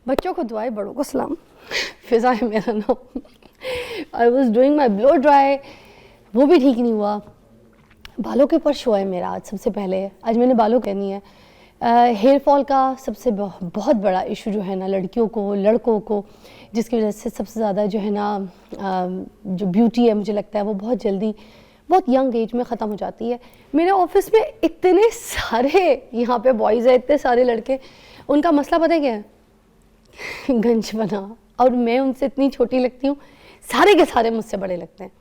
बच्चों को दुआएं, बड़ों को सलाम। फिज़ा है मेरा नाम। I was doing my blow dry, वो भी ठीक नहीं हुआ। बालों के ऊपर शो है मेरा आज सबसे पहले। आज मैंने बालों कहनी है। हेयर फॉल का सबसे बहुत बड़ा इशू जो है ना लड़कियों को, लड़कों को, जिसकी वजह से सबसे ज़्यादा जो है ना जो ब्यूटी है मुझे लगता है वो बहुत जल्दी, बहुत यंग एज में ख़त्म हो जाती है। मेरे ऑफिस में इतने सारे यहाँ पे बॉयज़ हैं, इतने सारे लड़के, उनका मसला पता है क्या है? गंज बना। और मैं उनसे इतनी छोटी लगती हूँ, सारे के सारे मुझसे बड़े लगते हैं।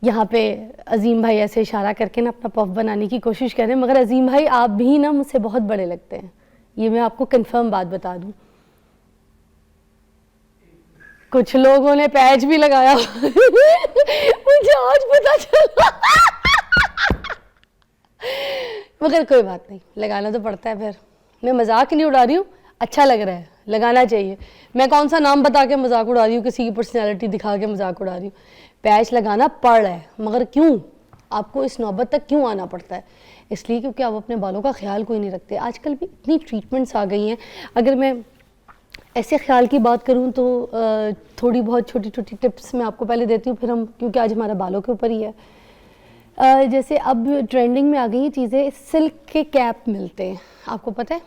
यहाँ पे अजीम भाई ऐसे इशारा करके ना अपना पफ बनाने की कोशिश कर रहे हैं, मगर अजीम भाई आप भी ना मुझसे बहुत बड़े लगते हैं, ये मैं आपको कंफर्म बात बता दूँ। कुछ लोगों ने पैच भी लगाया मुझे आज पता चला मगर कोई बात नहीं, लगाना तो पड़ता है। फिर मैं मजाक नहीं उड़ा रही हूँ, अच्छा लग रहा है, लगाना चाहिए। मैं कौन सा नाम बता के मजाक उड़ा रही हूँ, किसी की पर्सनैलिटी दिखा के मजाक उड़ा रही हूँ। पैच लगाना पड़ रहा है, मगर क्यों आपको इस नौबत तक क्यों आना पड़ता है? इसलिए क्योंकि आप अपने बालों का ख्याल कोई नहीं रखते। आजकल भी इतनी ट्रीटमेंट्स आ गई हैं। अगर मैं ऐसे ख्याल की बात करूं तो थोड़ी बहुत छोटी छोटी टिप्स मैं आपको पहले देती हूँ, फिर हम, क्योंकि आज हमारा बालों के ऊपर ही है। जैसे अब ट्रेंडिंग में आ गई ये चीज़ें, सिल्क के कैप मिलते हैं, आपको पता है?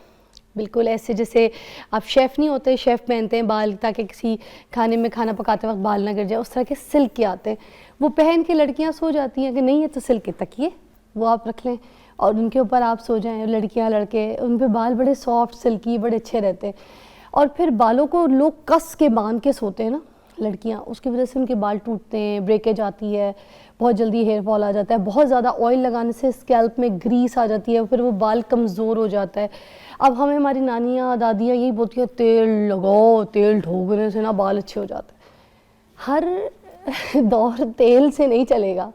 बिल्कुल ऐसे जैसे आप शेफ़ नहीं होते, शेफ़ पहनते हैं बाल ताकि किसी खाने में खाना पकाते वक्त बाल ना गिर जाए, उस तरह के सिल्क के आते हैं। वो पहन के लड़कियां सो जाती हैं कि नहीं, ये तो सिल्क के तकिए, वो आप रख लें और उनके ऊपर आप सो जाएं। लड़कियां लड़के, उन पे बाल बड़े सॉफ्ट सिल्की बड़े अच्छे रहते हैं। और फिर बालों को लोग कस के बांध के सोते हैं ना लड़कियां, उसकी वजह से उनके बाल टूटते हैं, ब्रेकेज आती है, बहुत जल्दी हेयर फॉल आ जाता है। बहुत ज़्यादा ऑयल लगाने से स्कैल्प में ग्रीस आ जाती है, फिर वो बाल कमज़ोर हो जाता है। अब हमें हमारी नानियाँ दादियाँ यही बोलती हैं तेल लगाओ, तेल ठोकने से ना बाल अच्छे हो जाते हैं। हर दौर तेल से नहीं चलेगा,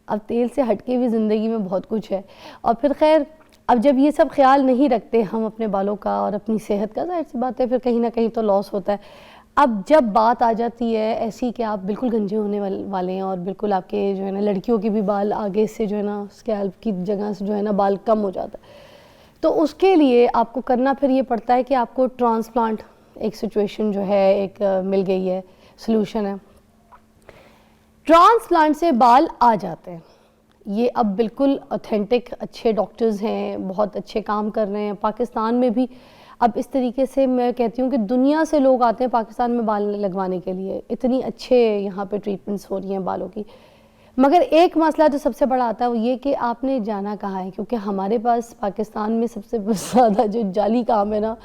अब तेल से हटके भी ज़िंदगी में बहुत कुछ है। और फिर खैर अब जब ये सब ख्याल नहीं रखते हम अपने बालों का और अपनी सेहत का, जाहिर सी बात है फिर कहीं ना कहीं तो लॉस होता है। अब जब बात आ जाती है ऐसी कि आप बिल्कुल गंजे होने वाले हैं और बिल्कुल आपके जो है ना लड़कियों के भी बाल आगे से जो है ना स्कैल्प की जगह से जो है ना बाल कम हो जाता है, तो उसके लिए आपको करना फिर ये पड़ता है कि आपको ट्रांसप्लांट, एक सिचुएशन जो है एक मिल गई है, सोल्यूशन है। ट्रांसप्लांट से बाल आ जाते हैं। ये अब बिल्कुल ऑथेंटिक अच्छे डॉक्टर्स हैं, बहुत अच्छे काम कर रहे हैं। पाकिस्तान में भी अब इस तरीके से मैं कहती हूँ कि दुनिया से लोग आते हैं पाकिस्तान में बाल लगवाने के लिए, इतनी अच्छे यहाँ पे ट्रीटमेंट्स हो रही हैं बालों की। मगर एक मसला जो सबसे बड़ा आता है वो ये कि आपने जाना कहाँ है, क्योंकि हमारे पास पाकिस्तान में सबसे ज़्यादा जो जाली काम है ना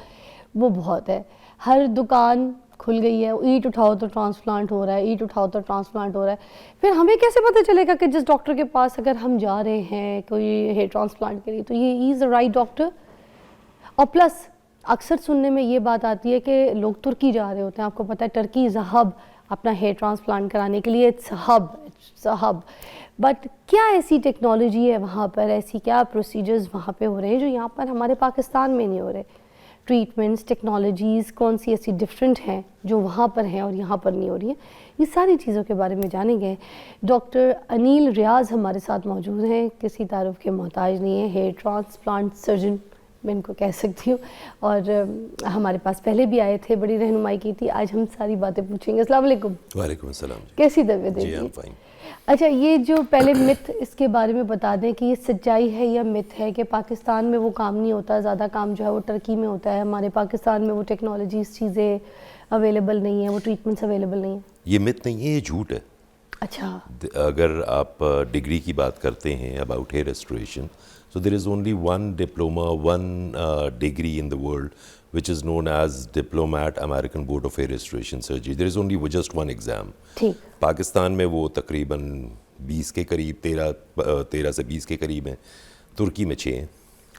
वो बहुत है। हर दुकान खुल गई है, ईंट उठाओ तो ट्रांसप्लांट हो रहा है, ईंट उठाओ तो ट्रांसप्लांट हो रहा है। फिर हमें कैसे पता चलेगा कि जिस डॉक्टर के पास अगर हम जा रहे हैं कोई हेयर ट्रांसप्लांट के लिए तो ये इज़ द राइट डॉक्टर? और प्लस अक्सर सुनने में ये बात आती है कि लोग तुर्की जा रहे होते हैं, आपको पता है टर्की इज़ अ हब अपना हेयर ट्रांसप्लांट कराने के लिए, इट्स अ हब। बट क्या ऐसी टेक्नोलॉजी है वहाँ पर, ऐसी क्या प्रोसीजर्स वहाँ पे हो रहे हैं जो यहाँ पर हमारे पाकिस्तान में नहीं हो रहे? ट्रीटमेंट्स, टेक्नोलॉजीज़ कौन सी ऐसी डिफरेंट हैं जो वहाँ पर हैं और यहाँ पर नहीं हो रही हैं? ये सारी चीज़ों के बारे में जानेंगे। डॉक्टर अनील रियाज हमारे साथ मौजूद हैं, किसी तारुफ के मोहताज नहीं है, हेयर ट्रांसप्लांट सर्जन मैं इनको कह सकती हूँ, और हमारे पास पहले भी आए थे, बड़ी रहनुमाई की थी। आज हम सारी बातें पूछेंगे। अस्सलाम वालेकुम। वालेकुम अस्सलाम। कैसी तबीयत है? अच्छा, ये जो पहले मिथ इसके बारे में बता दें कि ये सच्चाई है या मिथ है कि पाकिस्तान में वो काम नहीं होता, ज़्यादा काम जो है वो टर्की में होता है, हमारे पाकिस्तान में वो टेक्नोलॉजीज़ चीज़ें अवेलेबल नहीं है, वो ट्रीटमेंट्स अवेलेबल नहीं है? ये मिथ नहीं है, ये झूठ है। अच्छा। अगर आप डिग्री की बात करते हैं about hair restoration, so there is only one diploma, one degree in the world which is known as Diplomat American Board of Hair Restoration Surgery. There is only just one exam. ठीक। पाकिस्तान में वो तकरीबन 20 के करीब, 13 से 20 के करीब हैं, तुर्की में 6 हैं।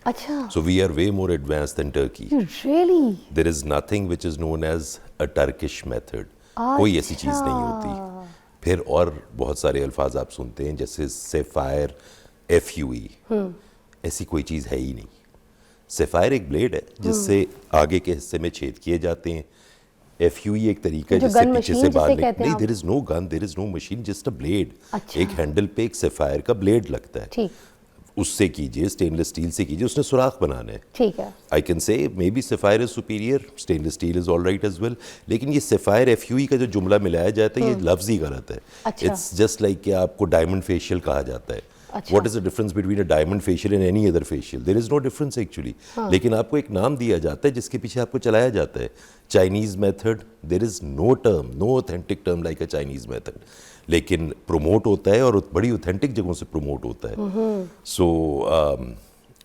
अच्छा। So we are way more advanced than Turkey. Really? There is nothing which is known as a Turkish method. कोई ऐसी चीज़ नहीं होती। फिर और बहुत सारे अल्फाज आप सुनते हैं जैसे सेफायर, FUE, ऐसी कोई चीज़ है ही नहीं। सेफायर एक ब्लेड है जिससे आगे के हिस्से में छेद किए जाते हैं। FUE एक तरीका है जिससे पीछे से बाहर नहीं, there is no gun, there is no machine, just a blade. एक हैंडल पे एक सेफायर का ब्लेड लगता है। उससे कीजिए, स्टेनलेस स्टील से कीजिए, उसने सुराख बनाने हैं। ठीक है। I can say maybe sapphire is superior, stainless steel is all right as well, लेकिन ये सफ़ायर FUE का जो जुमला मिलाया जाता है ये लफ्ज़ ही गलत है। अच्छा। इट्स जस्ट लाइक कि आपको डायमंड फेशियल कहा जाता है। अच्छा। What is the difference between a diamond facial and any other facial? There is no difference actually. लेकिन आपको एक नाम दिया जाता है जिसके पीछे आपको चलाया जाता है। Chinese method, there is no term, no authentic term like a Chinese method. लेकिन promote होता है और बड़ी authentic जगहों से promote होता है। So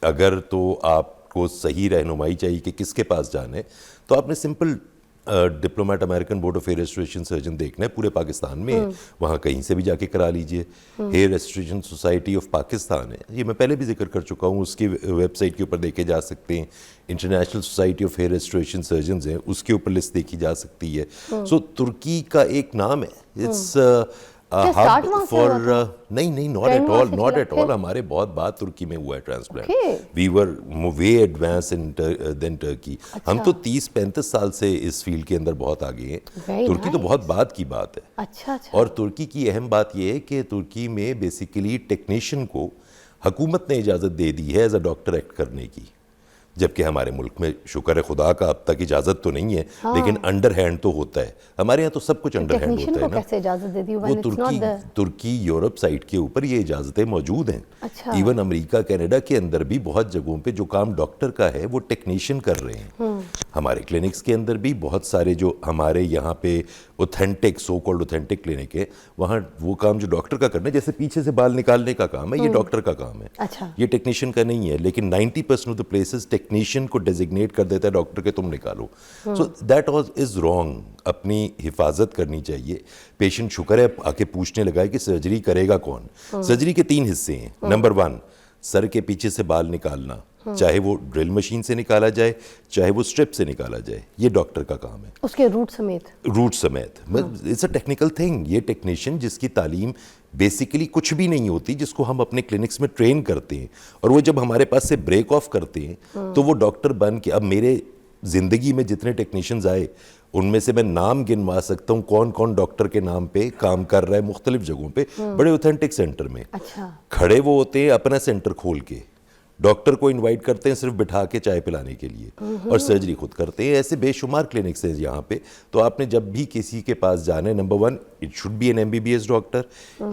अगर तो आपको सही रहनुमाई चाहिए कि किसके पास जाना है, तो आपने simple diplomate American board of hair restoration surgeon देखना है, पूरे पाकिस्तान में है, वहाँ कहीं से भी जाके करा लीजिए। Hair restoration society of Pakistan है, ये मैं पहले भी जिक्र कर चुका हूँ, उसकी वेबसाइट के ऊपर देखे जा सकते हैं। International society of hair restoration surgeons हैं, उसके ऊपर लिस्ट देखी जा सकती है। सो तुर्की का एक नाम है, इट्स हब फॉर नहीं नॉट एट ऑल हमारे बहुत बात तुर्की में हुआ है transplant. We were way advance in than Turkey. हम तो 30-35 साल से इस फील्ड के अंदर बहुत आगे हैं। तुर्की तो बहुत बाद की बात है। अच्छा। और तुर्की की अहम बात यह है कि तुर्की में बेसिकली टेक्नीशियन को हुकूमत ने इजाज़त दे दी है एज अ डॉक्टर एक्ट करने की, जबकि हमारे मुल्क में शुक्र है खुदा का अब तक इजाज़त तो नहीं है, लेकिन अंडर हैंड तो होता है। हमारे यहाँ तो सब कुछ अंडर हैंड होता है ना। कैसे इजाज़त दे दी? वो तुर्की यूरोप साइड के ऊपर ये इजाज़तें मौजूद हैं। अच्छा। इवन अमेरिका कनाडा के अंदर भी बहुत जगहों पे जो काम डॉक्टर का है वो टेक्नीशियन कर रहे हैं। हमारे क्लिनिक्स के अंदर भी बहुत सारे जो हमारे यहाँ पे authentic so called authentic clinic है, वहाँ वो काम जो डॉक्टर का करना है, जैसे पीछे से बाल निकालने का काम है, ये डॉक्टर का काम है। अच्छा। ये टेक्नीशियन का नहीं है, लेकिन 90% ऑफ द प्लेसेस टेक्नीशियन को डेजिग्नेट कर देता है डॉक्टर के, तुम निकालो। So that was is wrong. अपनी हिफाजत करनी चाहिए। पेशेंट शुक्र है आके पूछने लगा है कि सर्जरी करेगा कौन। सर्जरी के 3 हिस्से हैं। नंबर 1, सर के पीछे से बाल निकालना, चाहे वो ड्रिल मशीन से निकाला जाए, चाहे वो स्ट्रिप से निकाला जाए, ये डॉक्टर का काम है, उसके रूट समेत। It's a technical thing. ये टेक्नीशियन जिसकी तालीम बेसिकली कुछ भी नहीं होती, जिसको हम अपने क्लिनिक्स में ट्रेन करते हैं, और वो जब हमारे पास से ब्रेक ऑफ करते हैं तो वो डॉक्टर बन के, अब मेरे ज़िंदगी में जितने टेक्नीशियंस आए उनमें से मैं नाम गिनवा सकता हूँ कौन कौन डॉक्टर के नाम पे काम कर रहा है मुख्तलिफ जगहों पे, बड़े ऑथेंटिक सेंटर में। अच्छा। खड़े वो होते हैं अपना सेंटर खोल के, डॉक्टर को इनवाइट करते हैं सिर्फ बिठा के चाय पिलाने के लिए, और सर्जरी खुद करते हैं। ऐसे बेशुमार क्लिनिक्स हैं यहाँ पे। तो आपने जब भी किसी के पास जाना है, number 1 it should be an MBBS doctor,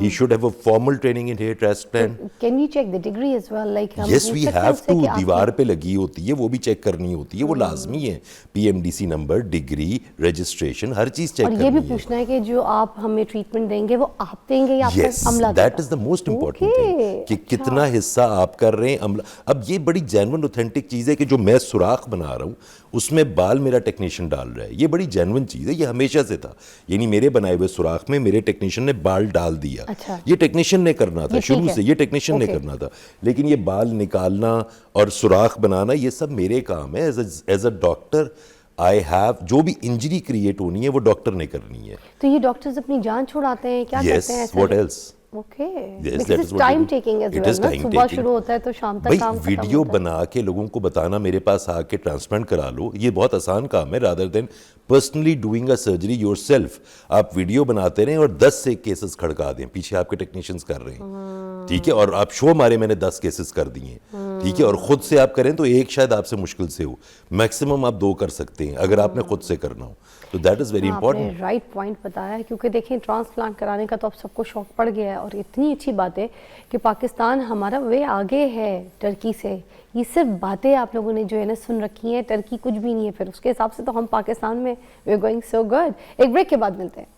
he should have a formal training in hair transplant. Can you check the degree as well? Like yes we have to, दीवार पे लगी होती है, वो भी चेक करनी होती है, वो लाजमी है। PMDC नंबर, डिग्री, रजिस्ट्रेशन, हर चीज चेक करनी है। और ये भी पूछना है कि जो आप हमें ट्रीटमेंट देंगे वो आप देंगे या आपका अमला देगा? That is the most important thing कि कितना हिस्सा आप कर रहे हैं, अमला। अब ये बड़ी जेन्युइन ऑथेंटिक चीज़ है कि जो मैं सुराख बना रहा हूँ उसमें बाल मेरा टेक्नीशियन डाल रहा है, ये बड़ी जेन्युइन चीज़ है। ये हमेशा से था, यानी मेरे बनाए हुए सुराख में मेरे टेक्नीशियन ने बाल डाल दिया। अच्छा। ये टेक्नीशियन ने करना था शुरू से, ये टेक्नीशियन ने करना था, लेकिन ये बाल निकालना और सुराख बनाना ये सब मेरे काम है। As a doctor I have, जो भी इंजरी क्रिएट होनी है वो डॉक्टर ने करनी है। तो ये डॉक्टर्स अपनी जान छुड़ाते हैं, क्या करते हैं? What else? Okay, Yes, that is what time we do. Taking as It well is ना, time सुबह taking. शुरू होता है तो शाम तक भाई काम खत्म वीडियो होता है। बना के लोगों को बताना मेरे पास आके ट्रांसप्लांट करा लो, ये बहुत आसान काम है, rather than personally doing a surgery yourself. आप वीडियो बनाते रहें और 10 से केसेस खड़का दें, पीछे आपके टेक्नीशियंस कर रहे हैं, ठीक है, और आप शो मारे मैंने 10 केसेस कर दिए, ठीक है, और खुद से आप करें तो एक शायद आपसे मुश्किल से हो, मैक्सिमम आप 2 कर सकते हैं अगर आपने खुद से करना हो। तो that is very important. Right point बताया है, क्योंकि देखें ट्रांसप्लांट कराने का तो अब सबको शौक पड़ गया है, और इतनी अच्छी बात है कि पाकिस्तान हमारा वे आगे है टर्की से। ये सिर्फ बातें आप लोगों ने जो है ना सुन रखी हैं, टर्की कुछ भी नहीं है, फिर उसके हिसाब से तो हम पाकिस्तान में we are going so good. एक ब्रेक के बाद मिलते हैं।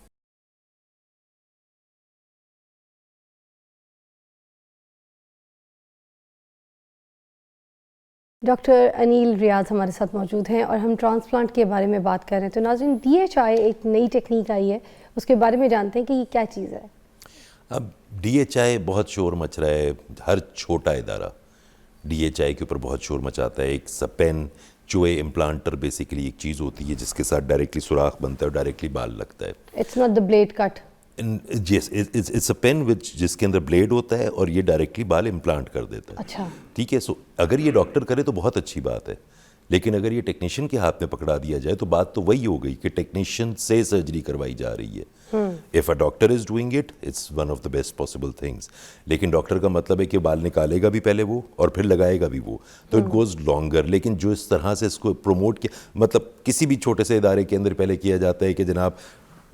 डॉक्टर अनिल रियाज हमारे साथ मौजूद हैं और हम ट्रांसप्लांट के बारे में बात कर रहे हैं। तो नाज़रीन, DHI एक नई टेक्निक आई है, उसके बारे में जानते हैं कि ये क्या चीज़ है। अब DHI बहुत शोर मच रहा है, हर छोटा इदारा DHI के ऊपर बहुत शोर मचाता है। एक पेन चूहे इम्प्लांटर बेसिकली एक चीज़ होती है जिसके साथ डायरेक्टली सुराख बनता है और डायरेक्टली बाल लगता है। It's not the blade cut. Yes, it's a pen जिसके अंदर ब्लेड होता है और ये डायरेक्टली बाल इम्प्लांट कर देता है। अच्छा, ठीक है। सो अगर ये डॉक्टर करे तो बहुत अच्छी बात है, लेकिन अगर ये टेक्नीशियन के हाथ में पकड़ा दिया जाए तो बात तो वही हो गई कि टेक्नीशियन से सर्जरी करवाई जा रही है। If a doctor is doing it, it's one of the best possible things. लेकिन डॉक्टर का मतलब है कि बाल निकालेगा भी पहले वो और फिर लगाएगा भी वो, तो इट गोज़ लॉन्गर। लेकिन जो इस तरह से इसको प्रमोट किया, मतलब किसी भी छोटे से इदारे के अंदर पहले किया जाता है कि जनाब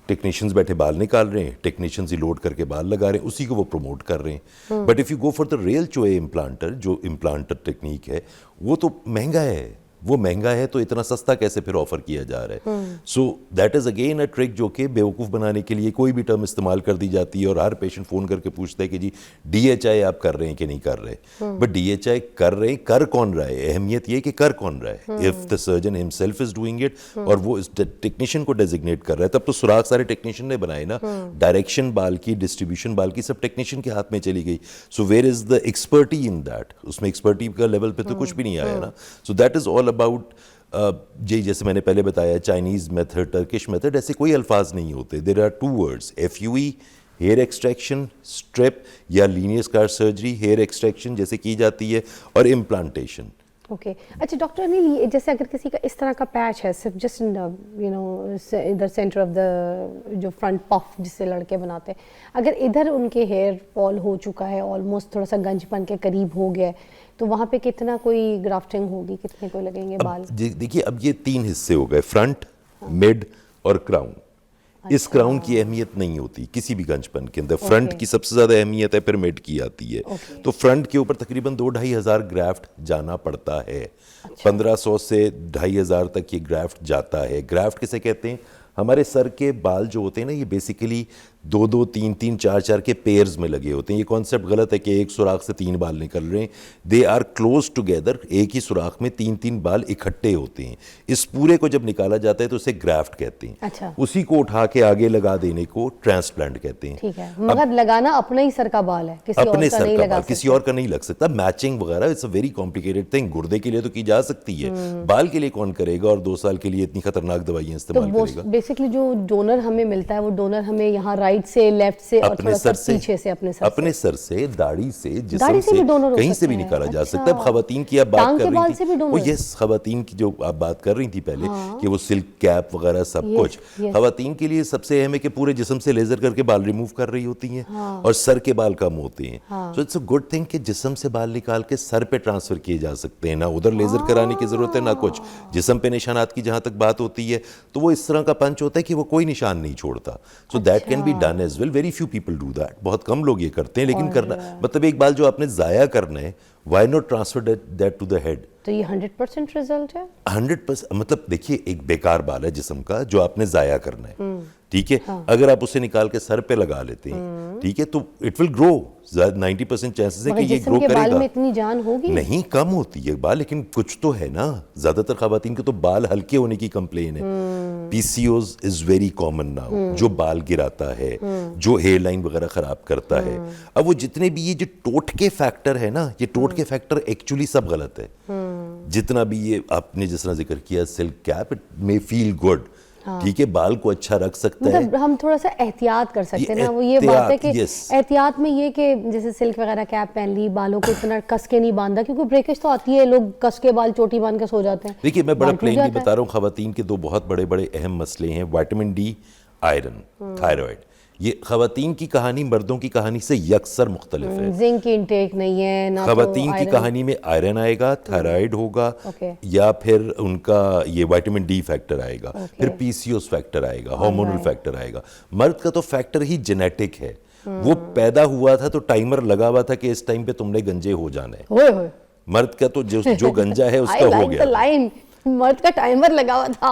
टेक्नीशियंस बैठे बाल निकाल रहे हैं, टेक्नीशियंस ही लोड करके बाल लगा रहे हैं, उसी को वो प्रमोट कर रहे हैं। But if you go for the real चोए इम्प्लांटर, जो इम्प्लांटर टेक्निक है, वो तो महंगा है। वो महंगा है तो इतना सस्ता कैसे फिर ऑफर किया जा रहा है? सो that is again a trick जो कि बेवकूफ़ बनाने के लिए कोई भी टर्म इस्तेमाल कर दी जाती है, और हर पेशेंट फ़ोन करके पूछता है कि जी DHI आप कर रहे हैं कि नहीं कर रहे। बट DHI कर रहे हैं, कर कौन रहा है? अहमियत ये कि कर कौन रहा है। If the surgeon himself is doing it और वो इस टेक्नीशियन को डेजिग्नेट कर रहा है, तब तो सुराग सारे टेक्नीशियन ने बनाए ना। डायरेक्शन बाल की, डिस्ट्रीब्यूशन बाल की सब टेक्नीशियन के हाथ में चली गई। So where is the expertise in that? उसमें एक्सपर्टी का लेवल पे तो कुछ भी नहीं आया ना। So that is all about जी, जैसे मैंने पहले बताया, चाइनीज़ मेथड, टर्किश मेथड, ऐसे कोई अल्फाज नहीं होते। There are 2 words, FUE hair extraction, strip या linear scar surgery, hair extraction जैसे की जाती है, और इम्प्लांटेशन। ओके अच्छा डॉक्टर अनिल, जैसे अगर किसी का इस तरह का पैच है, सिर्फ जस्ट यू नो इधर सेंटर ऑफ द जो फ्रंट पफ जिससे लड़के बनाते हैं, अगर इधर उनके हेयर फॉल हो चुका है, ऑलमोस्ट थोड़ा सा गंजपन के करीब हो गया है, तो वहाँ पे कितना कोई ग्राफ्टिंग होगी, कितने को लगेंगे बाल? देखिए, अब ये 3 हिस्से हो गए, फ्रंट, मिड और क्राउन। इस क्राउन की अहमियत नहीं होती किसी भी गंजपन के अंदर। फ्रंट की सबसे ज़्यादा अहमियत है, फिर मिड की आती है। तो फ्रंट के ऊपर तकरीबन 2-2.5 हज़ार ग्राफ्ट जाना पड़ता है। 1500 से 2.5 हज़ार तक ये ग्राफ्ट जाता है। ग्राफ्ट किसे कहते हैं? हमारे सर के बाल जो होते हैं ना, ये बेसिकली 2-2, 3-3, 4-4 के पेयर्स में लगे होते हैं। ये कॉन्सेप्ट गलत है कि एक सुराख से 3 बाल निकल रहे हैं। दे आर क्लोज टुगेदर, एक ही सुराख में 3-3 बाल इकट्ठे होते हैं। इस पूरे को जब निकाला जाता है तो उसे ग्राफ्ट कहते हैं। अच्छा। उसी को उठा के आगे लगा देने को ट्रांसप्लांट कहते हैं। ठीक है, मगर लगाना अपने ही सर का बाल है, किसी और अपने का सर नहीं का लगा बाल सकते। किसी और का नहीं लग सकता। मैचिंग वगैरह it's a very complicated thing. गुर्दे के लिए तो की जा सकती है, बाल के लिए कौन करेगा? और 2 साल के लिए इतनी खतरनाक दवाइयां तो इस्तेमाल वो करेगा। बेसिकली जो डोनर हमें मिलता है, वो डोनर हमें यहाँ राइट से, लेफ्ट से और अपने थोड़ा सा सर से, पीछे से, अपने सर से दाढ़ी से, जिस्म दाढ़ी से से, भी डोनर हो कहीं से सकते भी हैं। निकाला जा अच्छा। सकता है। खवातीन की आप बात टांग कर के रही बाल थी, से भी डोनर? वो यस, खवातीन की जो आप बात कर रही थी पहले, कि वो सिल्क कैप वगैरह सब Yes, कुछ yes. खवातीन के लिए सबसे अहम है कि पूरे जिस्म से लेजर करके बाल रिमूव कर रही होती हैं, और सर के बाल कम होते हैं। So it's a good thing कि जिस्म से बाल निकाल के सर पे ट्रांसफर किए जा सकते हैं। ना उधर लेजर कराने की जरूरत है, ना कुछ। जिस्म पे निशानात की जहां तक बात होती है, तो वो इस तरह का पंच होता है कि वो कोई निशान नहीं छोड़ता। So that can be done as well. Very few people do that. बहुत कम लोग ये करते हैं, लेकिन करना, मतलब एक बाल जो आपने जाया करना है, why not transfer that to the head? तो ये 100% रिजल्ट है? 100%। मतलब देखिए, एक बेकार बाल है जिस्म का जो आपने जाया करना है, ठीक है। अगर आप उसे निकाल के सर पे लगा लेते हैं, ठीक है, तो इट विल ग्रो। 90% चांसेस है कि ये ग्रो करेगा। बाल में करेगा। इतनी जान होगी? नहीं, कम होती है बाल, लेकिन कुछ तो है ना। ज्यादातर खवातीन के तो बाल हल्के होने की कंप्लेन है। PCOS is very common now, जो बाल गिराता है, जो हेयर लाइन वगैरह खराब करता है। अब वो जितने भी ये जो टोटके फैक्टर है ना, ये टोटके फैक्टर एक्चुअली सब गलत है। जितना भी ये आपने जिस तरह जिक्र किया, silk cap, it may feel good, ठीक है, बाल को अच्छा रख सकता है। मतलब हम थोड़ा सा एहतियात कर सकते हैं ना। वो ये बात है कि एहतियात में ये कि जैसे सिल्क वगैरह कैप पहन ली, बालों को इतना कस के नहीं बांधा, क्योंकि ब्रेकेज तो आती है, लोग कस के बाल चोटी बांध के सो जाते हैं। देखिए, मैं बड़ा प्लेनली बता रहा हूँ, खवातीन के 2 बहुत बड़े बड़े अहम मसले हैं, विटामिन D, आयरन, थायराइड। ये खवातीन की कहानी मर्दों की कहानी से यकसर मुख्तलिफ है। जिंक की इंटेक नहीं है ना, खवातीन की कहानी में आयरन आएगा, थायराइड होगा, या फिर उनका ये विटामिन D फैक्टर आएगा, फिर PCOS फैक्टर आएगा, हार्मोनल फैक्टर आएगा। मर्द का तो फैक्टर ही जेनेटिक है। वो पैदा हुआ था तो टाइमर लगा हुआ था कि इस टाइम पे तुमने गंजे हो जाना है। मर्द का तो जो गंजा है उसका हो गया। मर्द का टाइमर लगा हुआ था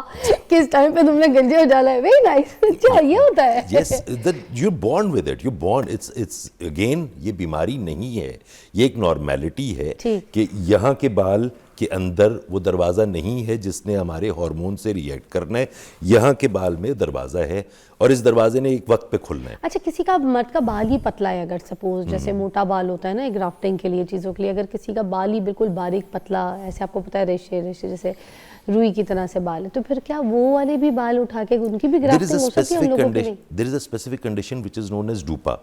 किस टाइम पे तुमने गंजे हो जाना है। Very nice. अच्छा, ये होता है। Yes, you born with it, you born. It's again, ये बीमारी नहीं है, ये एक नॉर्मेलिटी है कि यहाँ के बाल के अंदर वो दरवाज़ा नहीं है जिसने हमारे हार्मोन से रिएक्ट करना है। यहाँ के बाल में दरवाज़ा है, और इस दरवाजे ने एक वक्त पे खुलना है। अच्छा, किसी का मर्द का बाल ही पतला है, अगर सपोज जैसे मोटा बाल होता है ना ग्राफ्टिंग के लिए, चीज़ों के लिए, अगर किसी का बाल ही बिल्कुल बारीक पतला, ऐसे आपको पता है रेशे रेशे जैसे रुई की तरह से बाल है, तो फिर क्या वो वाले भी बाल उठा के उनकी भी ग्राफ्टिंग हो सकती है? हम लोगों की नहीं। There is a specific condition which is known as DUPA.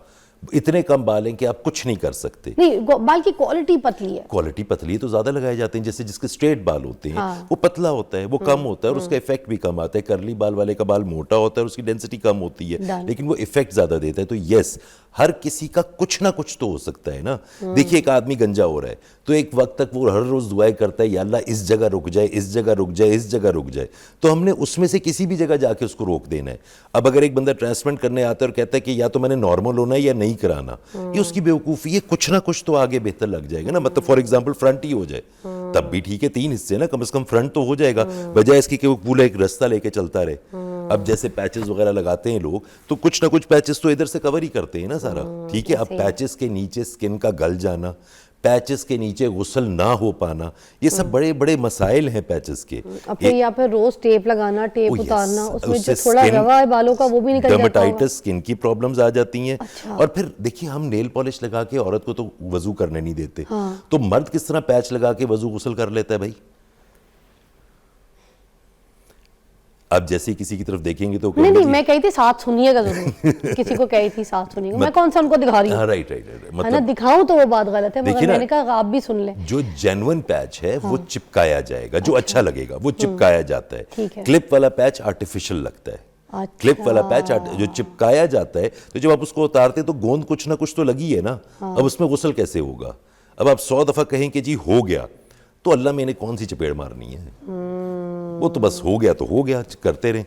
इतने कम बाल हैं कि आप कुछ नहीं कर सकते। नहीं, बाल की क्वालिटी पतली है। क्वालिटी पतली है तो ज्यादा लगाए जाते हैं, जैसे जिसके स्ट्रेट बाल होते हैं वो पतला होता है, वो कम होता है और उसका इफेक्ट भी कम आता है। कर्ली बाल वाले का बाल मोटा होता है और उसकी डेंसिटी कम होती है, लेकिन वो इफेक्ट ज्यादा देता है। तो यस, हर किसी का कुछ ना कुछ तो हो सकता है ना। देखिए, एक आदमी गंजा हो रहा है तो एक वक्त तक वो हर रोज दुआएं करता है, या अल्लाह इस जगह रुक जाए, इस जगह रुक जाए, इस जगह रुक जाए। तो हमने उसमें से किसी भी जगह जाके उसको रोक देना है। अब अगर एक बंदा ट्रांसप्लांट करने आता है और कहता है कि या तो मैंने नॉर्मल होना है या नहीं कराना, ये उसकी बेवकूफ़ी है। कुछ ना कुछ तो आगे बेहतर लग जाएगा ना। मतलब फॉर एग्जाम्पल फ्रंट ही हो जाए तब भी ठीक है, 3 हिस्से ना, कम से कम फ्रंट तो हो जाएगा, बजाय इसकी कि वो पूरा एक रास्ता लेके चलता रहे। अब जैसे पैचेस वगैरह लगाते हैं लोग, तो कुछ ना कुछ पैचेस तो इधर से कवर ही करते हैं ना सारा, ठीक है। अब पैचेस के नीचे स्किन का गल जाना, पैचेस के नीचे गुस्ल ना हो पाना, ये सब बड़े बड़े मसाइल हैं पैचेस के। अब फिर यहाँ पे रोज टेप लगाना, टेप उतारना, उसमें जो उससे थोड़ा skin- रवा है बालों का वो भी निकल जाता होगा। डर्मेटाइटिस, स्किन की प्रॉब्लम्स आ जाती हैं। और फिर देखिए, हम नेल पॉलिश लगा के औरत को तो वजू करने नहीं देते, तो मर्द किस तरह पैच लगा के वजू गुस्ल कर लेता है भाई। अब जैसे किसी की तरफ देखेंगे तो नहीं, मैं कही थी साथ सुनिएगा जरूर। किसी को कही थी साथ सुनिएगा, मैं कौन सा उनको दिखा रही हूँ? राइट, है ना, दिखाऊं तो वो बात गलत है, मगर मैंने कहा आप भी सुन लें। जो जेन्युइन पैच है वो चिपकाया जाएगा, जो अच्छा लगेगा वो चिपकाया जाता है। क्लिप वाला पैच आर्टिफिशियल लगता है। क्लिप वाला पैच जो चिपकाया जाता है, तो जब आप उसको उतारते तो गोंद कुछ ना कुछ तो लगी है ना। अब उसमें गुस्ल कैसे होगा? अब आप 100 दफा कहें कि जी हो गया, तो अल्लाह में इन्हें कौन सी चपेड़ मारनी है? वो तो बस हो गया तो हो गया, करते रहें।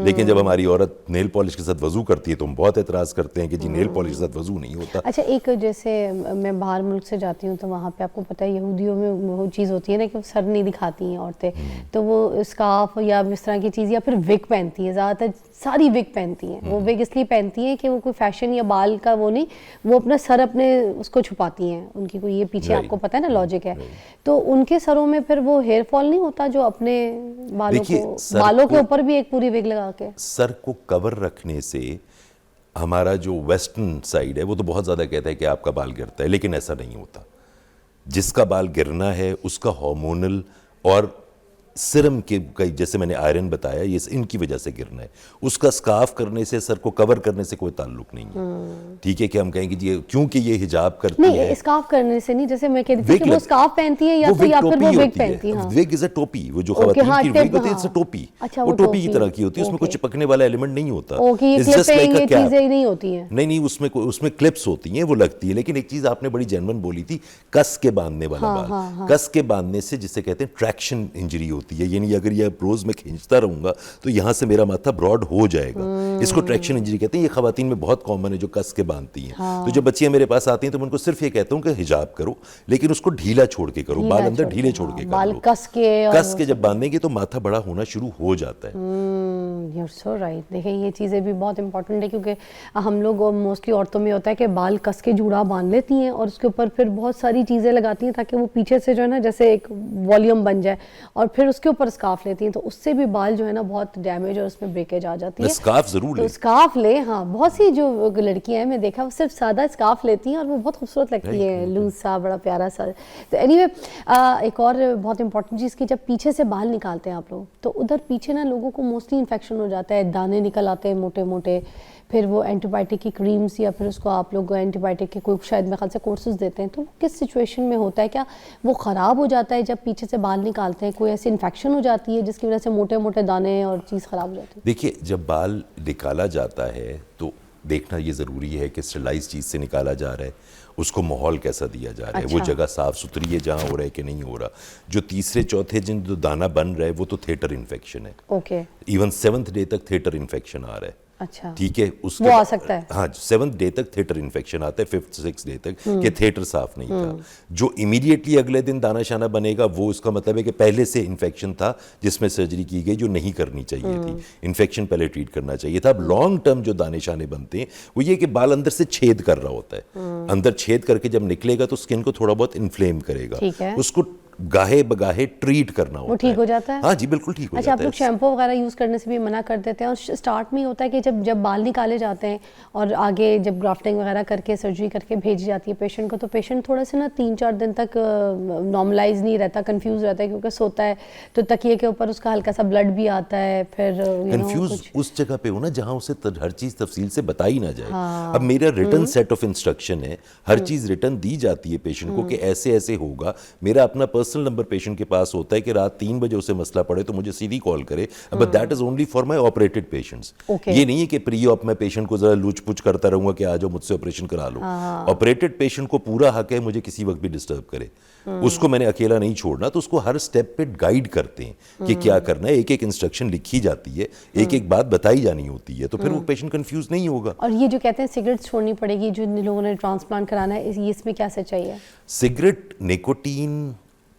लेकिन जब हमारी औरत नेल पॉलिश के साथ वजू करती है तो हम बहुत एतराज़ करते हैं कि जी नेल पॉलिश के साथ वजू नहीं होता। अच्छा, एक जैसे मैं बाहर मुल्क से जाती हूँ तो वहाँ पे आपको पता है यहूदियों में वो चीज़ होती है ना कि वो सर नहीं दिखाती हैं औरतें, तो वो स्कार्फ या इस तरह की चीज़ या फिर विग पहनती है। ज़्यादातर सारी विग पहनती हैं। वो विग इसलिए पहनती हैं कि वो कोई फैशन या बाल का वो नहीं, वो अपना सर अपने उसको छुपाती हैं। उनकी कोई ये पीछे आपको पता है ना लॉजिक है। तो उनके सरों में फिर वो हेयर फॉल नहीं होता जो अपने बालों के ऊपर भी एक पूरी विग लगा के? सर को कवर रखने से हमारा जो वेस्टर्न साइड है वो तो बहुत ज़्यादा कहता है कि आपका बाल गिरता है, लेकिन ऐसा नहीं होता। जिसका बाल गिरना है उसका हार्मोनल और सिरम के, जैसे मैंने आयरन बताया, ये इनकी वजह से गिरना है। उसका स्कार्फ करने से, सर को कवर करने से कोई ताल्लुक नहीं है। ठीक है कि हम कहेंगे जी क्योंकि ये हिजाब करती नहीं, है। स्कार्फ करने से नहीं, जैसे मैं कह रही थी कि वो स्कार्फ पहनती है या फिर वो विग पहनती है। विग इज अ टोपी, वो जो खवातीन की विग होती है, इट्स अ टोपी। वो टोपी की तरह की होती है, उसमें कोई चिपकने वाला एलिमेंट नहीं होता। It's just like a cap. चीजें नहीं होती हैं। नहीं, उसमें क्लिप्स होती हैं, वो लगती है। लेकिन एक चीज आपने बड़ी जेन्युइन बोली थी, कस के बांधने वाला बाल। कस के बांधने से जिसे कहते हैं ट्रैक्शन इंजरी होती है, यानी अगर रोज में खींचता रहूंगा तो यहां से मेरा माथा ब्रॉड हो जाएगा। इसको ट्रैक्शन इंजरी कहते हैं। ये खवातीन में बहुत कॉमन है जो कस के बांधती हैं। तो जब बच्चियां मेरे पास आती हैं तो मैं उनको सिर्फ ये कहता हूं कि हिजाब करो, लेकिन उसको ढीला छोड़ के करो, बाल अंदर ढीले छोड़ के बाल करो। कस के जब बांधेंगे तो माथा बड़ा होना शुरू हो जाता है। You are so right. देखिए, ये चीज़ें भी बहुत इंपॉर्टेंट है क्योंकि हम लोग मोस्टली औरतों में होता है कि बाल कस के जूड़ा बांध लेती हैं और उसके ऊपर फिर बहुत सारी चीज़ें लगाती हैं ताकि वो पीछे से जो है ना जैसे एक वॉल्यूम बन जाए, और फिर उसके ऊपर स्कार्फ लेती हैं, तो उससे भी बाल जो है ना बहुत डैमेज और उसमें ब्रेकेज आ जाती है। स्कार्फ जरूर तो स्कार्फ ले, हाँ, बहुत सी जो लड़कियां हैं मैं देखा वो सिर्फ सादा स्कार्फ लेती हैं और वो बहुत खूबसूरत लगती है, लूज सा, बड़ा प्यारा सा। तो एनीवे, एक और बहुत इंपॉर्टेंट चीज़ की, जब पीछे से बाल निकालते हैं आप लोग तो उधर पीछे ना लोगों को मोस्टली इन्फेक्शन हो जाता है, दाने निकल आते हैं मोटे मोटे, फिर वो एंटीबायोटिक की क्रीम्स या फिर उसको आप लोग एंटीबायोटिक के कोई शायद मेरे ख्याल से कोर्सेज देते हैं, तो किस सिचुएशन में होता है? क्या वो ख़राब हो जाता है जब पीछे से बाल निकालते हैं? कोई ऐसी इन्फेक्शन हो जाती है जिसकी वजह से मोटे मोटे दाने और चीज़ ख़राब हो जाती है? देखिए, जब बाल निकाला जाता है तो देखना ये ज़रूरी है कि स्टरलाइज चीज़ से निकाला जा रहा है, उसको माहौल कैसा दिया जा रहा है, वो जगह साफ़ सुथरी है जहाँ हो रहा है कि नहीं हो रहा। जो तीसरे चौथे दिन जो दाना बन रहा है वो तो थिएटर इन्फेक्शन है। ओके। इवन 7th डे तक थिएटर इन्फेक्शन आ रहा है। अच्छा, ठीक है, उसके वो आ सकता है। हाँ, 7th डे तक थिएटर इन्फेक्शन आता है, 5th 6th डे तक कि थिएटर साफ नहीं था। जो इमीडिएटली अगले दिन दाना शाना बनेगा वो उसका मतलब है कि पहले से इन्फेक्शन था जिसमें सर्जरी की गई, जो नहीं करनी चाहिए थी। इन्फेक्शन पहले ट्रीट करना चाहिए था। अब लॉन्ग टर्म जो दाने शाने बनते हैं वो ये कि बाल अंदर से छेद कर रहा होता है, अंदर छेद करके जब निकलेगा तो स्किन को थोड़ा बहुत इन्फ्लेम करेगा, उसको गाहे बगाहे ट्रीट करना होता है। वो ठीक हो जाता है? हाँ जी बिल्कुल ठीक हो अच्छा, जाता आप है। लोग शैम्पू वगैरह यूज़ करने से भी मना कर देते हैं, और स्टार्ट में होता है कि जब बाल निकाले जाते हैं और आगे जब ग्राफ्टिंग वगैरह करके सर्जरी करके भेजी जाती है पेशेंट को, तो पेशेंट थोड़ा सा ना 3-4 दिन तक नॉर्मलाइज नहीं रहता, कंफ्यूज रहता है, क्योंकि सोता है तो तकिए के ऊपर उसका हल्का सा ब्लड भी आता है, फिर कंफ्यूज उस जगह पे हो ना जहां उसे हर चीज तफसील से बताई ना जाए। अब मेरा रिटर्न सेट ऑफ इंस्ट्रक्शन है, हर चीज रिटर्न दी जाती है पेशेंट को कि ऐसे ऐसे होगा। मेरा अपना पर्सनल नंबर पेशेंट के पास होता है कि रात 3 बजे उसे मसला पड़े तो मुझे सीधी कॉल करे, but that is only for my operated patients. ये नहीं है कि प्री ऑप मैं पेशेंट को जरा लूच पुच करता रहूंगा कि आ जाओ मुझसे ऑपरेशन करा लो। ऑपरेटेड पेशेंट को पूरा हक है मुझे किसी वक्त भी डिस्टर्ब करे, उसको मैंने अकेला नहीं छोड़ना, तो उसको हर स्टेप पे गाइड करते हैं कि क्या करना है। एक एक इंस्ट्रक्शन लिखी जाती है, एक एक बात बताई जानी होती है, तो फिर वो पेशेंट कंफ्यूज नहीं होगा। और ये जो कहते हैं सिगरेट छोड़नी पड़ेगी जो लोगों ने ट्रांसप्लांट कराना है, इसमें क्या सच्चाई है? सिगरेट, निकोटीन,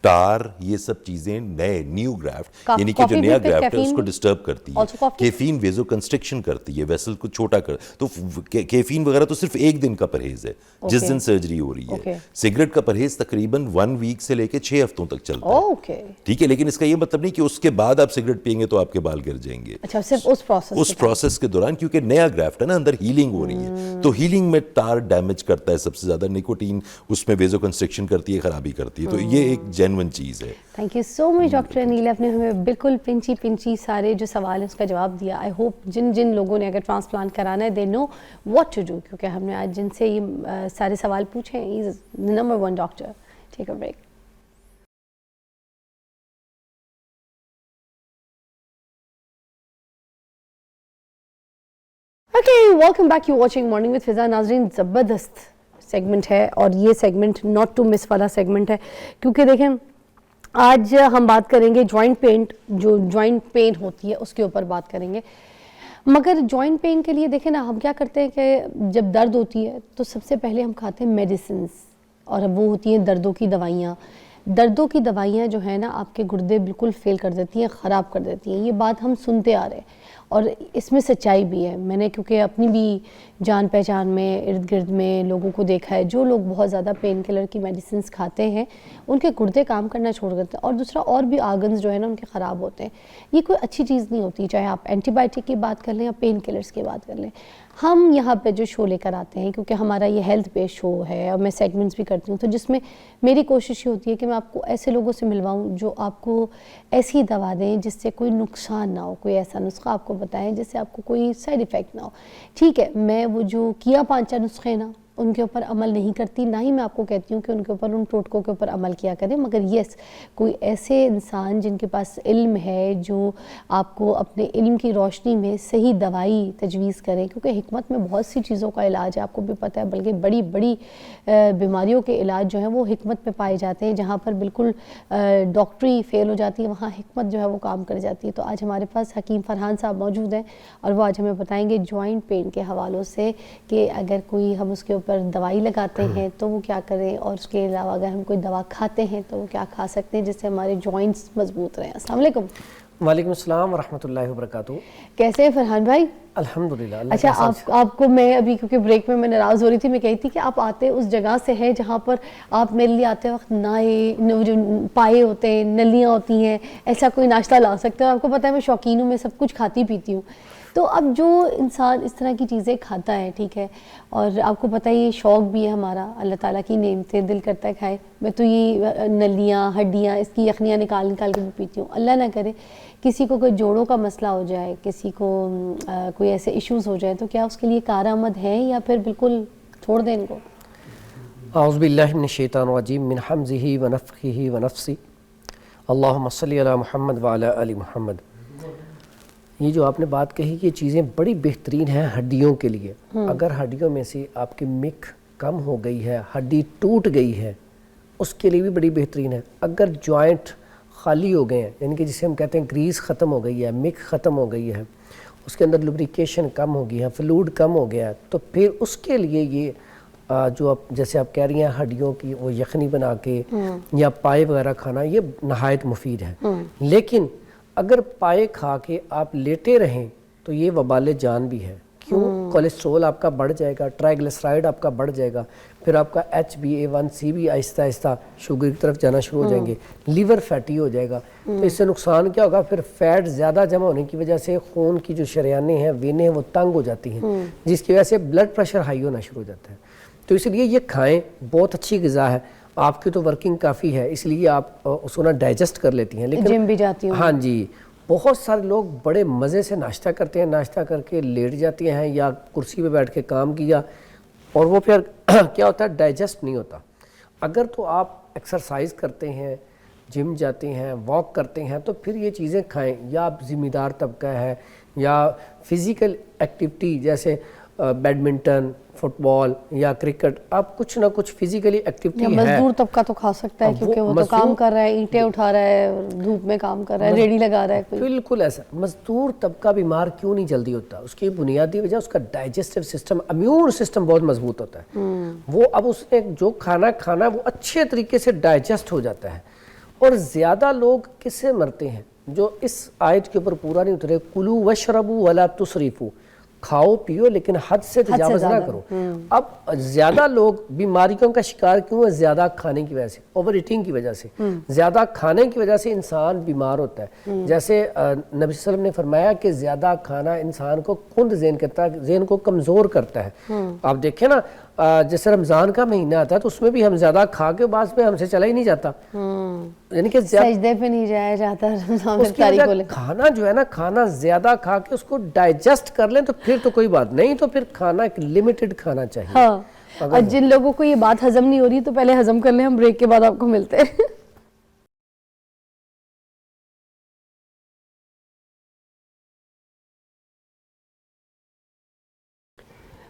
टार, ये सब चीजें नए न्यू ग्राफ्ट यानी कि जो कॉफी नया भी ग्राफ्ट है कैफीन? उसको डिस्टर्ब करती है। Also coffee? कैफीन वेजो कंस्ट्रिक्शन करती है, वेसल को छोटा कर, तो कैफीन वगैरह तो सिर्फ एक दिन का परहेज है जिस दिन सर्जरी हो रही है। सिगरेट का परहेज तकरीबन 1 वीक से लेके 6 हफ्तों तक चलता है। ठीक है, लेकिन इसका ये मतलब नहीं कि उसके बाद आप सिगरेट पिएंगे तो आपके बाल गिर जाएंगे। अच्छा, सिर्फ उस प्रोसेस के दौरान, क्योंकि नया ग्राफ्ट है ना, अंदर हीलिंग हो रही है, तो हीलिंग में टार डैमेज करता है सबसे ज्यादा, निकोटीन उसमें वेजो कंस्ट्रिक्शन करती है, खराबी करती है, तो ये एक जेन्युइन चीज है। Thank you so much doctor Anil, आपने हमें बिल्कुल पिंची सारे जो सवाल हैं उसका जवाब दिया। आई होप जिन लोगों ने अगर ट्रांसप्लांट कराना है they know what to do, क्योंकि हमने आज जिनसे ये सारे सवाल पूछे हैं, is number 1 doctor. Take a break. Okay, welcome back, you watching morning with Fiza. नाज़रीन, ज़बरदस्त सेगमेंट है और ये सेगमेंट नॉट टू मिस वाला सेगमेंट है, क्योंकि देखें आज हम बात करेंगे जो जॉइंट पेन होती है उसके ऊपर बात करेंगे। मगर जॉइंट पेन के लिए देखें ना, हम क्या करते हैं कि जब दर्द होती है तो सबसे पहले हम खाते हैं मेडिसिन्स, और वो होती हैं दर्दों की दवाइयाँ। दर्दों की दवाइयाँ जो है ना आपके गुर्दे बिल्कुल फेल कर देती हैं, ख़राब कर देती हैं। ये बात हम सुनते आ रहे हैं और इसमें सच्चाई भी है। मैंने क्योंकि अपनी भी जान पहचान में इर्द गिर्द में लोगों को देखा है, जो लोग बहुत ज़्यादा पेन किलर की मेडिसिन खाते हैं उनके गुर्दे काम करना छोड़ देते हैं, और दूसरा और भी आर्गन्स जो है ना उनके ख़राब होते हैं। ये कोई अच्छी चीज़ नहीं होती, चाहे आप एंटीबायोटिक की बात कर लें या पेन किलर्स की बात कर लें। हम यहाँ पे जो शो लेकर आते हैं, क्योंकि हमारा ये हेल्थ बेस्ड शो है और मैं सेगमेंट्स भी करती हूँ, तो जिसमें मेरी कोशिश ये होती है कि मैं आपको ऐसे लोगों से मिलवाऊँ जो आपको ऐसी दवा दें जिससे कोई नुकसान ना हो, कोई ऐसा नुस्खा आपको बताएं जिससे आपको कोई साइड इफ़ेक्ट ना हो। ठीक है, मैं वो जो किया 5 नुस्खे ना उनके ऊपर अमल नहीं करती, ना ही मैं आपको कहती हूँ कि उनके ऊपर, उन टोटकों के ऊपर अमल किया करें, मगर यस, कोई ऐसे इंसान जिनके पास इल्म है जो आपको अपने इल्म की रोशनी में सही दवाई तजवीज़ करें, क्योंकि हिकमत में बहुत सी चीज़ों का इलाज है, आपको भी पता है, बल्कि बड़ी बड़ी बीमारियों के इलाज जो हैं वो हिकमत में पाए जाते हैं। जहाँ पर बिल्कुल डॉक्टरी फेल हो जाती है वहाँ हिकमत जो है वो काम कर जाती है। तो आज हमारे पास हकीम फरहान साहब मौजूद हैं और वो आज हमें बताएंगे जॉइंट पेन के हवालों से कि अगर कोई हम उसके पर दवाई लगाते हैं तो वो क्या करें, और उसके अलावा अगर हम कोई दवा खाते हैं तो वो क्या खा सकते हैं जिससे हमारे जॉइंट्स मजबूत रहें। अस्सलाम वालेकुम। वालेकुम अस्सलाम रहमतुल्लाहि व बरकातहू। कैसे हैं फरहान भाई? अल्हम्दुलिल्लाह। अच्छा, आपको मैं अभी क्योंकि ब्रेक में मैं नाराज़ हो रही थी, मैं कही थी कि आप आते उस जगह से हैं जहाँ पर आप मेरे लिए आते वक्त नाए जो पाए होते हैं, नलियाँ होती हैं, ऐसा कोई नाश्ता ला सकते हो। आपको पता है मैं शौकीन हूँ, मैं सब कुछ खाती पीती हूँ। तो अब जो इंसान इस तरह की चीज़ें खाता है, ठीक है, और आपको पता है ये शौक़ भी है हमारा, अल्लाह ताला की नेमतें, दिल करता है खाए। मैं तो ये नलियाँ, हड्डियाँ, इसकी यखनियाँ निकाल के भी पीती हूँ। अल्लाह ना करे किसी को कोई जोड़ों का मसला हो जाए, किसी को कोई ऐसे इश्यूज़ हो जाए, तो क्या उसके लिए कारआमद है या फिर बिल्कुल छोड़ दें इनको? औज़ु बिल्लाहि मिनश शैतानिर रजीम मिन हम्ज़िही व नफ़्ख़िही व नफ़्सी। अल्लाहुम्मा सल्लि अला मुहम्मद व अला आलि मुहम्मद। ये जो आपने बात कही, ये चीज़ें बड़ी बेहतरीन हैं हड्डियों के लिए। अगर हड्डियों में से आपकी मिक कम हो गई है, हड्डी टूट गई है, उसके लिए भी बड़ी बेहतरीन है। अगर जॉइंट खाली हो गए हैं, यानी कि जिसे हम कहते हैं ग्रीस ख़त्म हो गई है, मिक ख़त्म हो गई है, उसके अंदर लुब्रिकेशन कम हो गई है, फ्लूइड कम हो गया है, तो फिर उसके लिए ये जो आप जैसे आप कह रही हैं हड्डियों की वो यखनी बना के या पाए वगैरह खाना, ये नहायत मुफीद है। लेकिन अगर पाए खा के आप लेटे रहें तो ये वबाल जान भी है। क्यों? कोलेस्ट्रॉल आपका बढ़ जाएगा, ट्राइग्लिसराइड आपका बढ़ जाएगा, फिर आपका HbA1c भी आहिस्ता आहिस्ता शुगर की तरफ जाना शुरू हो जाएंगे, लीवर फैटी हो जाएगा। तो इससे नुकसान क्या होगा, फिर फैट ज़्यादा जमा होने की वजह से खून की जो शरियानें हैं, वेनें, वो तंग हो जाती हैं, जिसकी वजह से ब्लड प्रेशर हाई होना शुरू हो जाता है। तो इसलिए ये खाएं, बहुत अच्छी ग़िज़ा है। आपकी तो वर्किंग काफ़ी है, इसलिए आप उसको ना डाइजेस्ट कर लेती हैं। लेकिन जिम भी जाती हूँ। हाँ जी, बहुत सारे लोग बड़े मज़े से नाश्ता करते हैं, नाश्ता करके लेट जाते हैं या कुर्सी पे बैठ के काम किया, और वो फिर क्या होता है, डाइजेस्ट नहीं होता। अगर तो आप एक्सरसाइज करते हैं, जिम जाते हैं, वॉक करते हैं, तो फिर ये चीज़ें खाएं। या आप ज़िम्मेदार तबका है या फिज़िकल एक्टिविटी जैसे बैडमिंटन, फुटबॉल या क्रिकेट, आप कुछ ना कुछ फिजिकली एक्टिविटी है। मजदूर तबका तो खा सकता है, क्योंकि वो तो काम कर रहा है, ईंटें उठा रहा है, धूप में काम कर रहा है, रेडी लगा रहा है कोई। बिल्कुल ऐसा। मजदूर तबका बीमार क्यों नहीं जल्दी होता? उसकी बुनियादी वजह उसका डाइजेस्टिव सिस्टम, इम्यून सिस्टम बहुत मजबूत होता है। वो अब उसने जो खाना वो अच्छे तरीके से डाइजेस्ट हो जाता है। और ज़्यादा लोग किससे मरते हैं? जो इस आयत के ऊपर पूरा नहीं उतरे, कुलू वशरबू वला तुसरिफू, खाओ पियो लेकिन हद से तजावज़ ना करो। अब ज़्यादा लोग बीमारियों का शिकार क्यों है? ज़्यादा खाने की वजह से, ओवर ईटिंग की वजह से। ज़्यादा खाने की वजह से इंसान बीमार होता है। जैसे नबी सल्लल्लाहु अलैहि वसल्लम ने फरमाया कि ज़्यादा खाना इंसान को कुंद ज़ेन करता है, ज़ेन को कमज़ोर करता है। आप देखें ना, जैसे रमज़ान का महीना आता है तो उसमें भी हम ज़्यादा खा के बाद में हमसे चला ही नहीं जाता, यानी कि सजदे पे नहीं जाया जाता रमज़ान में उसकी वजह खाना जो है ना, खाना ज़्यादा खा के उसको डाइजेस्ट कर लें तो फिर तो कोई बात नहीं, तो फिर खाना एक लिमिटेड खाना चाहिए। हाँ, और जिन लोगों को ये बात हजम नहीं हो रही तो पहले हजम कर लें, हम ब्रेक के बाद आपको मिलते हैं।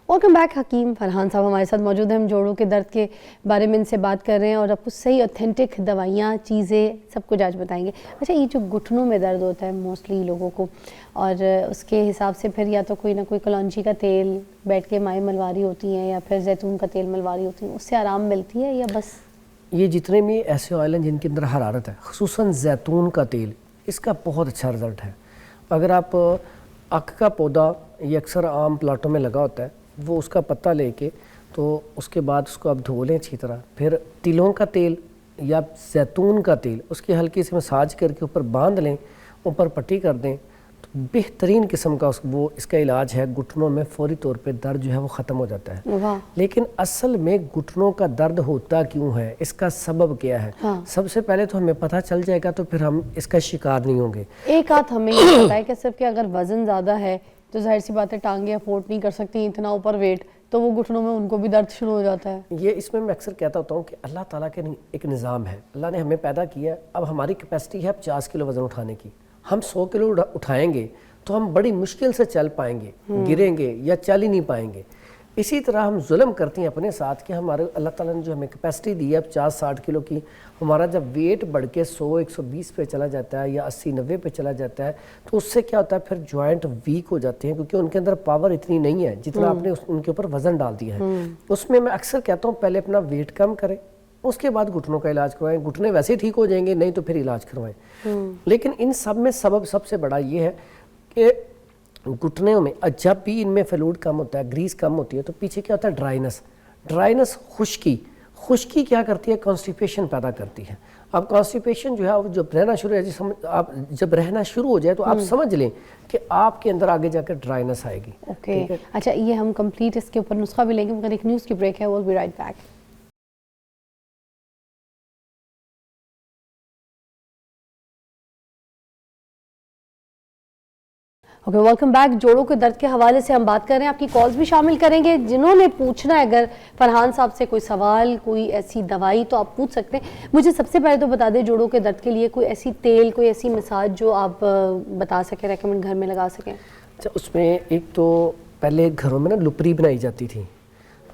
Welcome back. हकीम फरहान साहब हमारे साथ मौजूद हैं। हम जोड़ों के दर्द के बारे में इनसे बात कर रहे हैं और आपको सही ऑथेंटिक दवाइयाँ, चीज़ें, सब कुछ आज बताएंगे। अच्छा, ये जो घुटनों में दर्द होता है मोस्टली लोगों को, और उसके हिसाब से फिर या तो कोई ना कोई कलौंजी का तेल बैठ के माएँ मलवारी होती हैं या फिर जैतून का तेल मलवारी होती हैं, उससे आराम मिलती है या बस? ये जितने भी ऐसे ऑयल हैं जिनके अंदर हरारत है, खुसूसन जैतून का तेल, इसका बहुत अच्छा रिज़ल्ट है। अगर आप अक का पौधा, ये अक्सर आम प्लाटों में लगा होता है, वो उसका पत्ता लेके तो उसके बाद उसको आप धो लें अच्छी तरह, फिर तिलों का तेल या जैतून का तेल उसकी हल्की से मसाज करके ऊपर बांध लें, ऊपर पट्टी कर दें, तो बेहतरीन किस्म का वो इसका इलाज है। घुटनों में फौरी तौर पे दर्द जो है वो ख़त्म हो जाता है। लेकिन असल में घुटनों का दर्द होता क्यों है, इसका सबब क्या है? हाँ। सबसे पहले तो हमें पता चल जाएगा तो फिर हम इसका शिकार नहीं होंगे। एक बात हमें ये पता है कि सिर्फ कि अगर वज़न ज़्यादा है तो जाहिर सी बात है टांगे अफोर्ड नहीं कर सकती इतना ऊपर वेट, तो वो घुटनों में उनको भी दर्द शुरू हो जाता है। ये इसमें मैं अक्सर कहता होता हूँ कि अल्लाह ताला के एक निज़ाम है। अल्लाह ने हमें पैदा किया, अब हमारी कैपेसिटी है 50 किलो वज़न उठाने की। हम 100 किलो उठाएंगे तो हम बड़ी मुश्किल से चल पाएंगे, गिरेंगे या चल ही नहीं पाएंगे। इसी तरह हम जुल्म करते हैं अपने साथ कि हमारे अल्लाह ताला ने जो हमें कैपेसिटी दी है 50-60 किलो की, हमारा जब वेट बढ़ के 100-120 पे चला जाता है या 80-90 पे चला जाता है, तो उससे क्या होता है, फिर जॉइंट वीक हो जाते हैं क्योंकि उनके अंदर पावर इतनी नहीं है जितना आपने उनके ऊपर वजन डाल दिया है। उसमें मैं अक्सर कहता हूँ पहले अपना वेट कम करें, उसके बाद घुटनों का इलाज करवाएं। घुटने वैसे ठीक हो जाएंगे, नहीं तो फिर इलाज करवाएं। लेकिन इन सब में सबब सबसे बड़ा ये है कि घुटनों में जब भी इनमें फ्लूइड कम होता है, ग्रीस कम होती है, तो पीछे क्या होता है, ड्राइनेस, खुश्की क्या करती है, कॉन्स्टिपेशन पैदा करती है। अब कॉन्स्टिपेशन जो है जब रहना शुरू है, आप जब रहना शुरू हो जाए तो आप समझ लें कि आपके अंदर आगे जाकर ड्राइनेस आएगी। ओके, अच्छा, ये हम कंप्लीट इसके ऊपर नुस्खा भी लेंगे मगर एक न्यूज़ की ब्रेक है, will be right back. Okay, welcome back. जोड़ों के दर्द के हवाले से हम बात कर रहे हैं, आपकी कॉल्स भी शामिल करेंगे। जिन्होंने पूछना है अगर फरहान साहब से कोई सवाल, कोई ऐसी दवाई, तो आप पूछ सकते हैं। मुझे सबसे पहले तो बता दें, जोड़ों के दर्द के लिए कोई ऐसी तेल, कोई ऐसी मसाज जो आप बता सकें, रेकमेंड घर में लगा सकें। अच्छा, उसमें एक तो पहले घरों में ना लुपरी बनाई जाती थी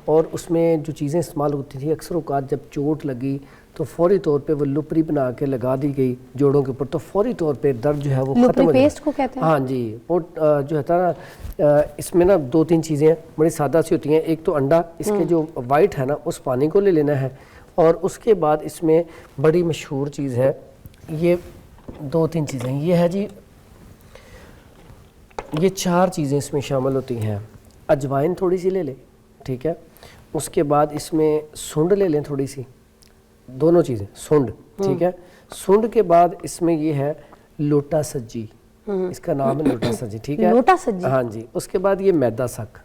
और उसमें जो चीज़ें इस्तेमाल होती थी, अक्सर औकात जब चोट लगी तो फौरी तौर पे वो लुपरी बना के लगा दी गई जोड़ों के ऊपर, तो फौरी तौर पे दर्द जो है वो खत्म हो पेस्ट को कहते हैं। हाँ जी, वो जो है ना, इसमें ना 2-3 चीज़ें बड़ी सादा सी होती हैं। एक तो अंडा, इसके जो वाइट है ना उस पानी को ले लेना है, और उसके बाद इसमें बड़ी मशहूर चीज़ है, ये 2-3 चीज़ें, ये है जी, ये 4 चीज़ें इसमें शामिल होती हैं। अजवाइन थोड़ी सी ले लें, ठीक है। उसके बाद इसमें सूंड ले लें थोड़ी सी, दोनों चीज़ें, सूंड, ठीक है। सूंड के बाद इसमें ये है लोटा सज्जी, इसका नाम है लोटा सज्जी, ठीक है। लोटा सज्जी, हाँ जी। उसके बाद ये मैदा सक,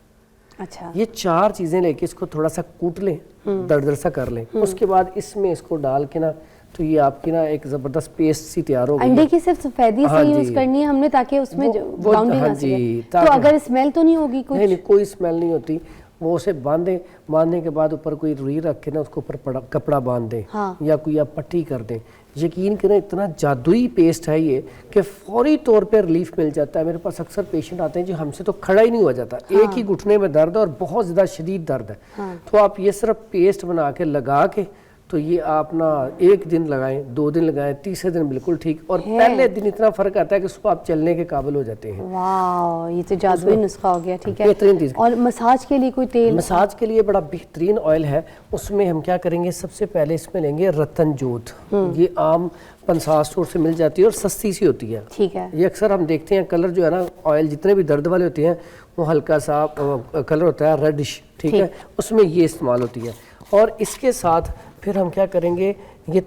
अच्छा, ये 4 चीज़ें लेके इसको थोड़ा सा कूट लें, दरदर सा कर लें। उसके बाद इसमें इसको डाल के ना, तो ये आपकी ना एक ज़बरदस्त पेस्ट सी तैयार हो गई। अंडे की सिर्फ सफेदी हाँ से जी। यूज करनी है हमने, ताकि उसमें बाउंडिंग हाँ आ जी, सके। तो ताकि- अगर स्मेल तो नहीं होगी कुछ? नहीं, कोई स्मेल नहीं होती। वो उसे बांधने के बाद ऊपर कोई रुई रख के ना उसको ऊपर कपड़ा बांध दें, हाँ। या कोई आप पट्टी कर दें। यकीन करें इतना जादुई पेस्ट है ये कि फौरी तौर पे रिलीफ मिल जाता है। मेरे पास अक्सर पेशेंट आते हैं जो हमसे तो खड़ा ही नहीं हुआ जाता, एक ही घुटने में दर्द है और बहुत ज़्यादा शदीद दर्द है। तो आप ये सिर्फ पेस्ट बना के लगा के, तो ये आप ना 1 दिन लगाएं, 2 दिन लगाएं, तीसरे दिन बिल्कुल ठीक, और पहले दिन इतना फ़र्क आता है कि सुबह आप चलने के काबिल हो जाते हैं। वाह, ये तो जादुई नुस्खा हो गया, ठीक है। बेहतरीन चीज़। और मसाज के लिए कोई तेल? मसाज के लिए बड़ा बेहतरीन ऑयल है। उसमें हम क्या करेंगे, सबसे पहले इसमें लेंगे रतन जोत। ये आम 50 स्टोर से मिल जाती है और सस्ती सी होती है, ठीक है। ये अक्सर हम देखते हैं कलर जो है ना, ऑयल जितने भी दर्द वाले होते हैं वो हल्का सा कलर होता है रेडिश, ठीक है, उसमें ये इस्तेमाल होती है। और इसके साथ फिर हम क्या करेंगे, ये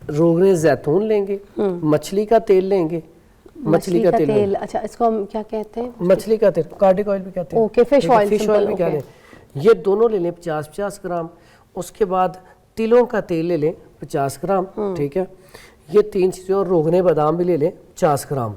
रोगने जैतून लेंगे, मछली का तेल लेंगे, मछली का तेल, अच्छा, इसको हम क्या कहते हैं? मछली का तेल, कार्डिक ऑयल भी कहते हैं। Okay, fish oil, fish oil भी कहते हैं। ये दोनों ले लें 50-50 ग्राम। उसके बाद तिलों का तेल ले लें 50 ग्राम, ठीक है। ये 3 चीज़ें, और रोगने बादाम भी ले लें 50 ग्राम।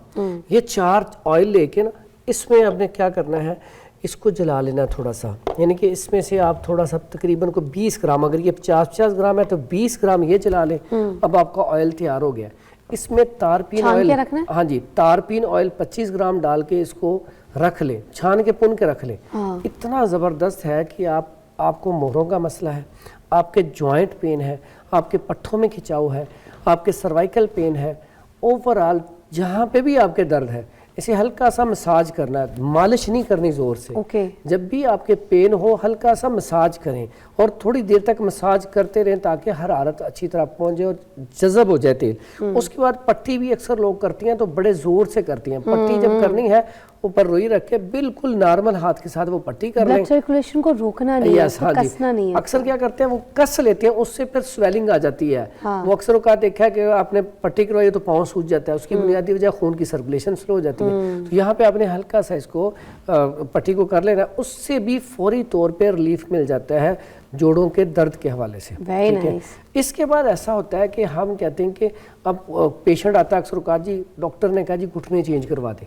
ये 4 ऑयल लेके ना, इसमें आपने क्या करना है, इसको जला लेना थोड़ा सा, यानी कि इसमें से आप थोड़ा सा तकरीबन को 20 ग्राम, अगर ये 50-50 ग्राम है तो 20 ग्राम ये जला लें। अब आपका ऑयल तैयार हो गया। इसमें तारपीन ऑयल, हाँ जी, तारपीन ऑयल 25 ग्राम डाल के इसको रख लें, छान के पुन के रख लें। इतना ज़बरदस्त है कि आपको मोहरों का मसला है, आपके जॉइंट पेन है, आपके पट्ठों में खिंचाव है, आपके सर्वाइकल पेन है, ओवरऑल जहाँ पे भी आपके दर्द है, इसे हल्का सा मसाज करना है, मालिश नहीं करनी ज़ोर से। जब भी आपके पेन हो हल्का सा मसाज करें, और थोड़ी देर तक मसाज करते रहें ताकि हरारत अच्छी तरह पहुंचे और जज़ब हो जाए तेल। उसके बाद पट्टी भी अक्सर लोग करती हैं तो बड़े ज़ोर से करती हैं। पट्टी जब करनी है ऊपर रुई रख के बिल्कुल नॉर्मल हाथ के साथ वो पट्टी कर लें। ब्लड सर्कुलेशन को रोकना नहीं है, उसको कसना नहीं है। अक्सर क्या करते हैं, वो कस लेते हैं, उससे फिर स्वेलिंग आ जाती है। वो अक्सर का देखा है कि आपने पट्टी करवाई तो पाँव सूज जाता है, उसकी बुनियादी वजह खून की सर्कुलेशन स्लो हो जाती है। तो यहाँ पे आपने हल्का सा इसको पट्टी को कर लेना, उससे भी फौरी तौर पर रिलीफ मिल जाता है जोड़ों के दर्द के हवाले से। ठीक है। इसके बाद ऐसा होता है कि हम कहते हैं कि अब पेशेंट आता है अक्सर का, जी डॉक्टर ने कहा जी घुटने चेंज करवा दें।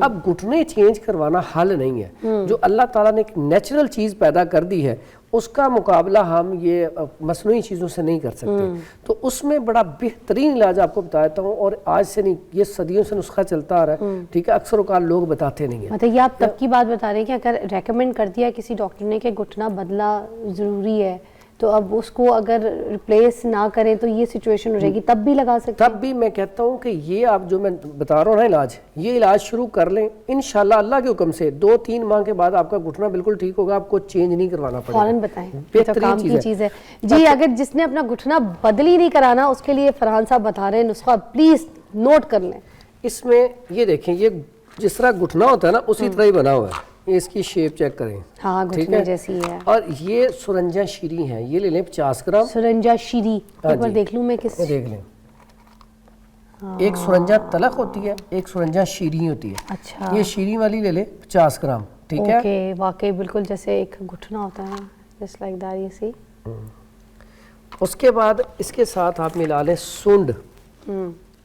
अब घुटने चेंज करवाना हल नहीं है। जो अल्लाह ताला ने एक नेचुरल चीज़ पैदा कर दी है उसका मुकाबला हम ये मसनूई चीज़ों से नहीं कर सकते। तो उसमें बड़ा बेहतरीन इलाज आपको बताता हूँ, और आज से नहीं, ये सदियों से नुस्खा चलता आ रहा है। ठीक है, अक्सर औकात लोग बताते नहीं है। मतलब ये आप तब की बात बता रहे हैं कि अगर रेकमेंड कर दिया किसी डॉक्टर ने कि घुटना बदला ज़रूरी है, तो अब उसको अगर रिप्लेस ना करें तो ये सिचुएशन हो जाएगी, तब भी लगा सकते हैं? तब भी मैं कहता हूँ कि ये आप जो मैं बता रहा हूँ ना इलाज, ये इलाज शुरू कर लें इंशाल्लाह अल्लाह के हुक्म से 2-3 माह के बाद आपका घुटना बिल्कुल ठीक होगा, आपको चेंज नहीं करवाना पड़ेगा। फौरन बताएं, बेहतरीन चीज़ है जी। अगर जिसने अपना घुटना बदल ही नहीं कराना उसके लिए फरहान साहब बता रहे हैं नुस्खा, प्लीज़ नोट कर लें। इसमें ये देखें, ये जिस तरह घुटना होता है ना उसी तरह ही बना हुआ है, इसकी शेप चेक करें। हाँ, घुटने जैसी है। और ये सुरंजा शीरी है, ये ले लें 50 ग्राम। सुरंजा शीरी, एक बार देख लूं मैं किस, देख लें। एक सुरंजा तलक होती है, एक सुरंजा शीरी होती है। अच्छा, ये शीरी वाली ले लें 50 ग्राम। ठीक है, ओके, वाकई बिल्कुल जैसे एक घुटना होता है, जस्ट लाइक दैट, ये सी। उसके बाद इसके साथ आप मिला लें सूंड।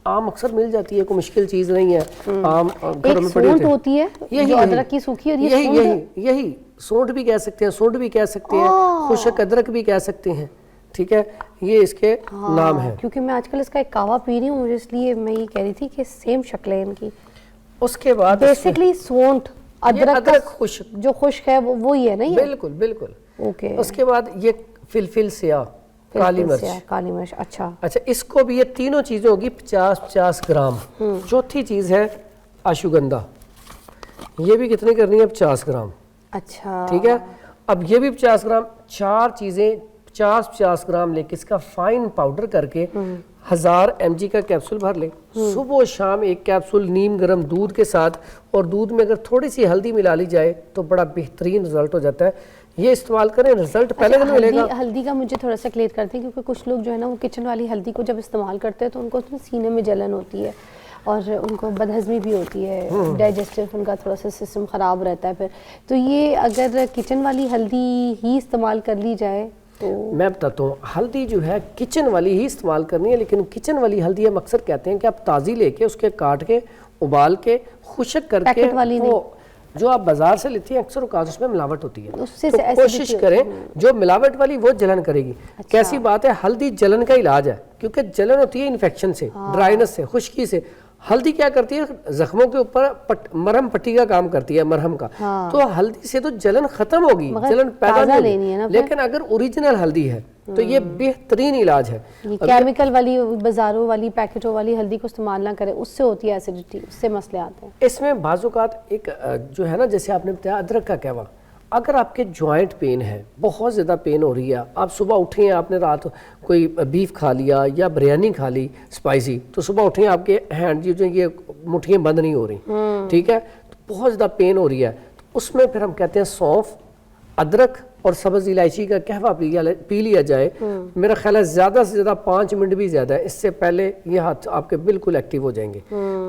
आम अक्सर मिल जाती है, कोई मुश्किल चीज नहीं है, आम घर में पड़ी होती है, यही अदरक की सूखी, और यही सूंड भी कह सकते हैं, सूंड भी कह सकते हैं, खुशक अदरक भी कह सकते हैं। ठीक है, ये इसके नाम है। क्योंकि मैं आजकल इसका एक कावा पी रही हूँ, इसलिए मैं ये कह रही थी कि सेम शक्ल है इनकी। उसके बाद बेसिकली सूंठ, अदरक खुश्क, जो खुश्क है वो ही है ना, ये बिल्कुल बिल्कुल। ओके। उसके बाद ये फिलफिल स्याह, काली मिर्च। काली मिर्च, अच्छा। इसको भी, ये तीनों चीजें होगी 50-50 ग्राम। चौथी चीज है अश्वगंधा, ये भी कितनी करनी है, 50 ग्राम। अच्छा, ठीक है, अब ये भी 50 ग्राम। 4 चीजें 50-50 ग्राम लेके इसका फाइन पाउडर करके 1000 mg का कैप्सूल भर लें, सुबह शाम एक कैप्सूल नीम गर्म दूध के साथ, और दूध में अगर थोड़ी सी हल्दी मिला ली जाए तो बड़ा बेहतरीन रिजल्ट हो जाता है। ये इस्तेमाल करें, रिजल्ट पहले दिन मिलेगा। हल्दी का मुझे थोड़ा सा क्लियर करते हैं, क्योंकि कुछ लोग जो है ना वो किचन वाली हल्दी को जब इस्तेमाल करते हैं तो उनको उसमें सीने में जलन होती है और उनको बदहजमी भी होती है, डाइजेस्टिव उनका थोड़ा सा सिस्टम ख़राब रहता है फिर। तो ये अगर किचन वाली हल्दी ही इस्तेमाल कर ली जाए तो? मैं बताता हूँ, हल्दी जो है किचन वाली ही इस्तेमाल करनी है, लेकिन किचन वाली हल्दी हम अक्सर कहते हैं कि आप ताज़ी लेके उसके काट के उबाल के खुशक करके, पैकेट वाली नहीं, जो आप बाजार से लेती हैं अक्सर औकात उसमें मिलावट होती है, उससे तो कोशिश करें जो मिलावट वाली वो जलन करेगी। अच्छा। कैसी बात है, हल्दी जलन का इलाज है, क्योंकि जलन होती है इन्फेक्शन से, ड्राइनेस से, खुश्की से। हल्दी क्या करती है, जख्मों के ऊपर मरहम पट्टी का काम करती है, मरहम का। तो हल्दी से तो जलन खत्म होगी, जलन पैदा नहीं होगी। लेकिन अगर ओरिजिनल हल्दी है तो ये बेहतरीन इलाज है। ये केमिकल वाली, बाजारों वाली, पैकेटों वाली हल्दी को इस्तेमाल ना करें, उससे होती है एसिडिटी, उससे मसले आते हैं। इसमें बाज़-औक़ात एक जो है ना, जैसे आपने बताया अदरक का कहवा, अगर आपके जॉइंट पेन है, बहुत ज़्यादा पेन हो रही है, आप सुबह उठे हैं, आपने रात कोई बीफ खा लिया या बिरयानी खा ली स्पाइसी, तो सुबह उठे हैं आपके हैंड जो ये मुठ्ठियाँ बंद नहीं हो रही, ठीक है, तो बहुत ज़्यादा पेन हो रही है, तो उसमें फिर हम कहते हैं सौंफ, अदरक और सब्ज़ इलायची का कहवा पी लिया जाए। मेरा ख्याल है ज़्यादा से ज़्यादा 5 मिनट भी ज़्यादा है, इससे पहले ये हाथ आपके बिल्कुल एक्टिव हो जाएंगे।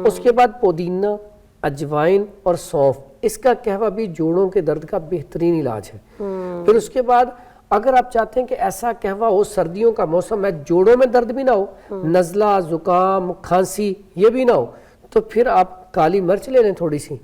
उसके बाद पुदीना, अजवाइन और सौंफ, इसका कहवा भी जोड़ों के दर्द का बेहतरीन इलाज है। फिर उसके बाद अगर आप चाहते हैं कि ऐसा कहवा हो, सर्दियों का मौसम है, जोड़ों में दर्द भी ना हो, नज़ला, ज़ुकाम, खांसी ये भी ना हो, तो फिर आप काली मिर्च ले लें थोड़ी सी,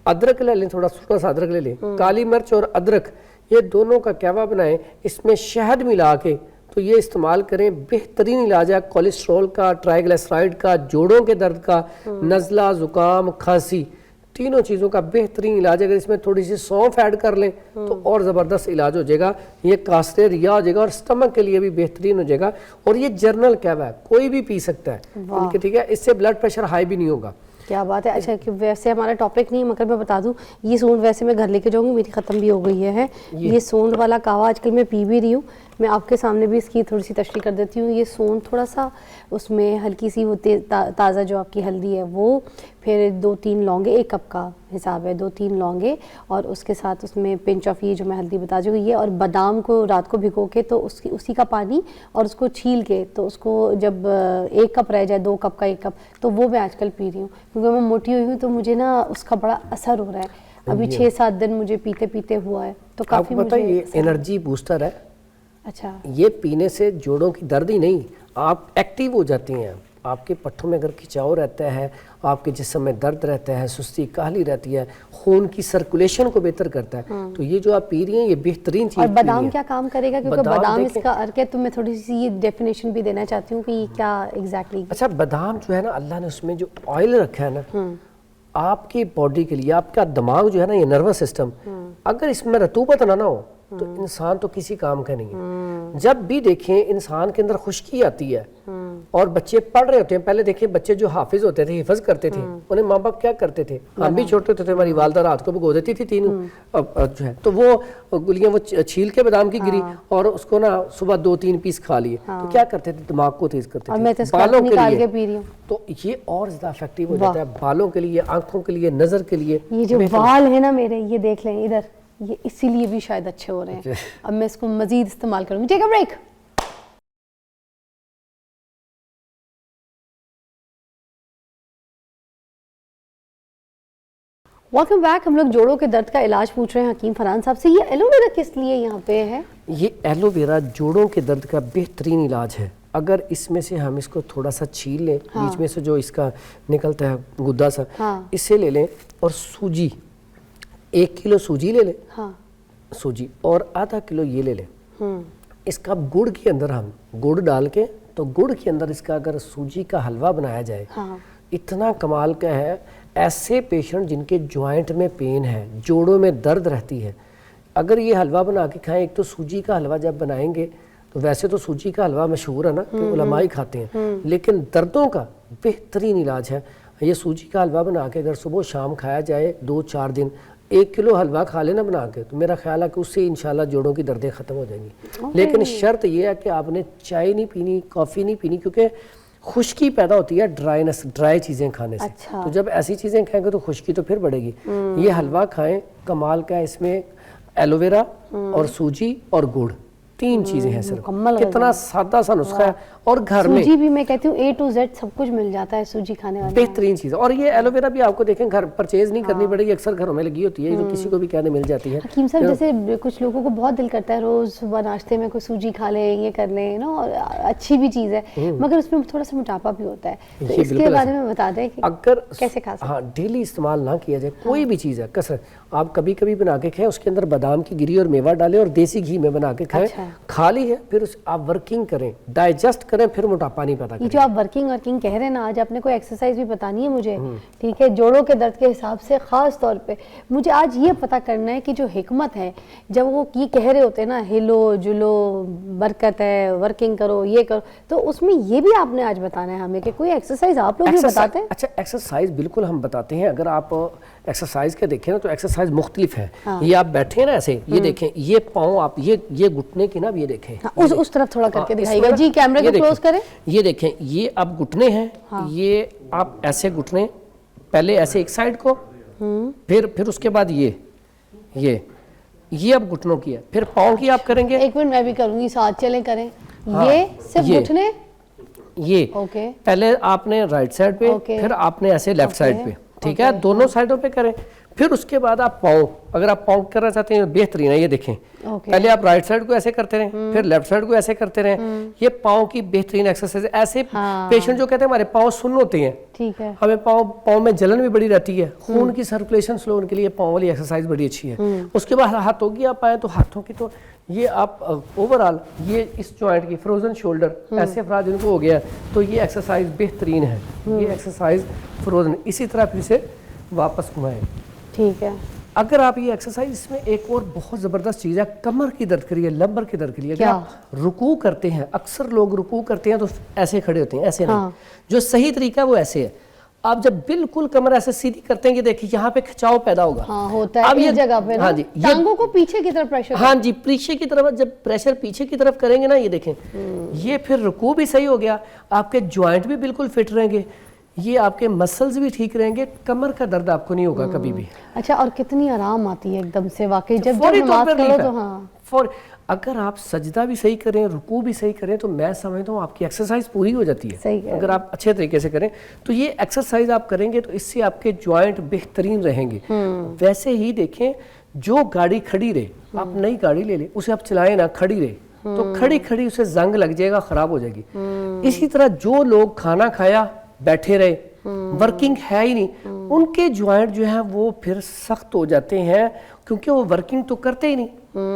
अदरक ले लें, थोड़ा सा अदरक ले लें, काली मिर्च और अदरक ये दोनों का कहवा बनाएं, इसमें शहद मिला के तो ये इस्तेमाल करें, बेहतरीन इलाज है कोलेस्ट्रॉल का, ट्राइग्लिसराइड का, जोड़ों के दर्द का, नज़ला, ज़ुकाम, खांसी, तीनों चीज़ों का बेहतरीन इलाज है। अगर इसमें थोड़ी सी सौंफ ऐड कर लें तो और ज़बरदस्त इलाज हो जाएगा। ये कास्टे रिया हो जाएगा और स्टमक के लिए भी बेहतरीन हो जाएगा। और ये जर्नल कहवा है, कोई भी पी सकता है, ठीक है, इससे ब्लड प्रेशर हाई भी नहीं होगा। क्या बात है। अच्छा, कि वैसे हमारा टॉपिक नहीं है, मगर मैं बता दूं, ये सूंड वैसे मैं घर लेके जाऊंगी, मेरी ख़त्म भी हो गई है। ये सूंड वाला कहवा आजकल मैं पी भी रही हूँ। मैं आपके सामने भी इसकी थोड़ी सी तशरीह कर देती हूँ। ये सूंड थोड़ा सा, उसमें हल्की सी वो ताज़ा जो आपकी हल्दी है वो, फिर 2-3 लौंगे, 1 कप का हिसाब है, 2-3 लौंगे, और उसके साथ उसमें पिंच ऑफ ये जो मैं हल्दी बता चुकी, ये, और बादाम को रात को भिगो के तो उसी का पानी और उसको छील के, तो उसको जब 1 कप रह जाए, 2 कप का 1 कप, तो वो मैं आजकल पी रही हूँ, क्योंकि मैं मोटी हुई हूँ तो मुझे ना उसका बड़ा असर हो रहा है। अभी 6-7 दिन मुझे पीते पीते हुआ है, तो काफ़ी पता है ये एनर्जी बूस्टर है। अच्छा, ये पीने से जोड़ों की दर्द ही नहीं, आप एक्टिव हो जाती हैं। आपके पट्टों में अगर खिंचाव रहता है, आपके जिस्म में दर्द रहता है, सुस्ती काहली रहती है, खून की सर्कुलेशन को बेहतर करता है। तो ये जो आप पी रही हैं ये बेहतरीन चीज़। और बादाम क्या काम करेगा, क्योंकि बादाम इसका अर्क है, तो मैं थोड़ी सी ये डेफिनेशन भी देना चाहती हूँ कि ये क्या एग्जैक्टली। अच्छा, बादाम जो है ना, अल्लाह ने उसमें जो ऑयल रखा है ना, आपकी बॉडी के लिए, आपका दिमाग जो है ना, ये नर्वस सिस्टम, अगर इसमें रतूबत ना हो तो इंसान तो किसी काम का नहीं है। जब भी देखें इंसान के अंदर खुश्की आती है और बच्चे पढ़ रहे होते हैं, पहले देखिए बच्चे जो हाफिज होते थे, हिफज करते थे, उन्हें माँ बाप क्या करते थे, हम भी छोटे होते थे, हमारी वालदा रात को भिगो देती थी 3 जो है, तो वो गुलियां वो छील के बादाम की गिरी और उसको ना सुबह 2-3 पीस खा लिए। तो क्या करते थे, दिमाग को तेज करते थे, बालों के लिए। तो ये और ज्यादा इफेक्टिव हो जाता है बालों के लिए, आंखों के लिए, नजर के लिए। ये जो बाल है ना मेरे, ये देख लें इधर, ये इसीलिए भी शायद अच्छे हो रहे हैं। अब मैं इसको मजीद इस्तेमाल करूंगी। Take a break. Welcome back. हम लोग जोड़ों के दर्द का इलाज पूछ रहे हैं हकीम फरहान साहब से। ये एलोवेरा किस लिए यहाँ पे है? ये एलोवेरा जोड़ों के दर्द का बेहतरीन इलाज है। अगर इसमें से हम इसको थोड़ा सा छील लें, बीच में से जो इसका निकलता है गुद्दा सा, इसे ले लें और सूजी, 1 किलो सूजी ले लें, सूजी, और आधा किलो ये ले लें। इसका गुड़ के अंदर हम गुड़ डाल के, तो गुड़ के अंदर इसका अगर सूजी का हलवा बनाया जाए, इतना कमाल का है। ऐसे पेशेंट जिनके जॉइंट में पेन है, जोड़ों में दर्द रहती है, अगर ये हलवा बना के खाएं, एक तो सूजी का हलवा जब बनाएंगे, तो वैसे तो सूजी का हलवा मशहूर है ना कि उलमा ही खाते हैं, लेकिन दर्दों का बेहतरीन इलाज है। ये सूजी का हलवा बना के अगर सुबह शाम खाया जाए 2-4 दिन, 1 किलो हलवा खा लेना बना के, तो मेरा ख्याल है कि उससे इंशाल्लाह जोड़ों की दर्दें ख़त्म हो जाएंगी। लेकिन शर्त यह है कि आपने चाय नहीं पीनी, कॉफ़ी नहीं पीनी, क्योंकि खुश्की पैदा होती है ड्राईनेस, ड्राई चीज़ें खाने से। अच्छा। तो जब ऐसी चीज़ें खाएंगे तो खुश्की तो फिर बढ़ेगी। ये हलवा खाएं, कमाल का है, इसमें एलोवेरा और सूजी और गुड़, 3 चीज़ें हैं सिर्फ। मुकम्मल कितना सादा सा नुस्खा है, और घर में सूजी भी मैं कहती हूँ A to Z सब कुछ मिल जाता है सूजी खाने वाले। बेहतरीन चीज़ है। और ये एलोवेरा भी आपको देखें घर परचेज नहीं करनी पड़ेगी, अक्सर घरों में लगी होती है, ये तो किसी को भी कहने मिल जाती है। हकीम साहब जैसे कुछ लोगों को बहुत दिल करता है रोज सुबह नाश्ते में कोई सूजी खा ले, ये कर ले ना, और अच्छी भी चीज़ है, मगर उसमें थोड़ा सा मोटापा भी होता है, तो ये इसके बिल्कुल बारे ऐसा। में बता दें कि अगर कैसे खा सकते हैं? हाँ, डेली इस्तेमाल ना किया जाए कोई भी चीज़ है, कसरत आप कभी कभी बना के खाएं, उसके अंदर बादाम की गिरी और मेवा डालें और देसी घी में बना के खाएं। अच्छा। खा ली है, फिर आप वर्किंग करें, डाइजेस्ट करें, फिर मोटापा नहीं पैदा ये करें। जो आप वर्किंग कह रहे हैं ना, आज आपने कोई एक्सरसाइज भी बतानी है मुझे, ठीक है, जोड़ों के दर्द के हिसाब से खास तौर पे मुझे आज ये पता करना है कि जो हिकमत है, जब वो ये कह रहे होते हैं ना हिलो जुलो बरकत है, वर्किंग करो, ये करो, तो उसमें ये भी आपने आज बताना है हमें कि कोई एक्सरसाइज आप लोग भी बताते हैं? अच्छा, एक्सरसाइज बिल्कुल हम बताते हैं। अगर आप एक्सरसाइज के देखें ना तो एक्सरसाइज मुख्तलिफ है। हाँ। ये आप बैठे हैं ना ऐसे, ये देखें, ये पाँव आप ये घुटने की ना, ये देखें, हाँ, उस तरफ थोड़ा करके दिखाइएगा इसमें जी, कैमरे ये को क्लोज देखें, करें। ये देखें, ये आप घुटने हैं, हाँ। ये आप ऐसे घुटने, पहले ऐसे एक साइड को, फिर उसके बाद ये अब घुटनों की है, फिर पाँव की आप करेंगे। एक मिनट मैं भी करूंगी, साथ चलें करें। हाँ, ये सिर्फ ये। घुटने, ये ओके, पहले आपने राइट साइड पे, ओके। फिर आपने ऐसे लेफ्ट साइड पे, ठीक है, ओके। दोनों साइडों पे करें। फिर उसके बाद आप पाँव, अगर आप पाँव करना चाहते हैं बेहतरीन है, ये देखें, ओके। पहले आप राइट साइड को ऐसे करते रहें, फिर लेफ्ट साइड को ऐसे करते रहें। ये पाँव की बेहतरीन एक्सरसाइज। ऐसे हाँ। पेशेंट जो कहते हैं हमारे पाँव सुन्न होते हैं, ठीक है, हमें पाँव में जलन भी बड़ी रहती है, खून की सर्कुलेशन स्लो होने के लिए पाँव वाली एक्सरसाइज बड़ी अच्छी है। उसके बाद हाथों की आप आए तो हाथों की, तो ये आप ओवरऑल ये इस जॉइंट की फ्रोजन शोल्डर, ऐसे अफराद जिनको हो गया तो ये एक्सरसाइज बेहतरीन है। ये एक्सरसाइज फ्रोजन, इसी तरह फिर से वापस घुमाएं। ठीक है। अगर आप ये एक्सरसाइज, इसमें एक और बहुत ज़बरदस्त चीज़ है, कमर की दर्द के लिए, लंबर की दर्द के लिए। अगर क्या? आप रुकू करते हैं, अक्सर लोग रुकू करते हैं तो ऐसे खड़े होते हैं, ऐसे हाँ। नहीं, जो सही तरीका है वो ऐसे है। आप जब बिल्कुल कमर ऐसे सीधी करते हैं, ये देखिए यहाँ पे खिंचाव पैदा होगा। हाँ, होता है अब इस ये जगह पे ना, हाँ जी, टांगों को पीछे की तरफ प्रेशर। हाँ जी, पीछे की तरफ जब प्रेशर पीछे की तरफ करेंगे ना, ये देखें, ये फिर रुकू भी सही हो गया, आपके जॉइंट भी बिल्कुल फिट रहेंगे, ये आपके मसल्स भी ठीक रहेंगे, कमर का दर्द आपको नहीं होगा कभी भी। अच्छा, और कितनी आराम आती है एकदम से वाकई जब फौरी तौर नमाज पे करो relief तो। है। हाँ, अगर आप सजदा भी सही करें, रुकू भी सही करें, तो मैं समझता हूँ आपकी एक्सरसाइज पूरी हो जाती है। सही है। अगर आप अच्छे तरीके से करें तो ये एक्सरसाइज आप करेंगे तो इससे आपके जॉइंट बेहतरीन रहेंगे। वैसे ही देखें, जो गाड़ी खड़ी रहे, आप नई गाड़ी ले लें, उसे आप चलाएं ना, खड़ी रहे, तो खड़ी खड़ी उसे जंग लग जाएगा, खराब हो जाएगी। इसी तरह जो लोग खाना खाया बैठे रहे, वर्किंग है ही नहीं, उनके जॉइंट जो है वो फिर सख्त हो जाते हैं, क्योंकि वो वर्किंग तो करते ही नहीं।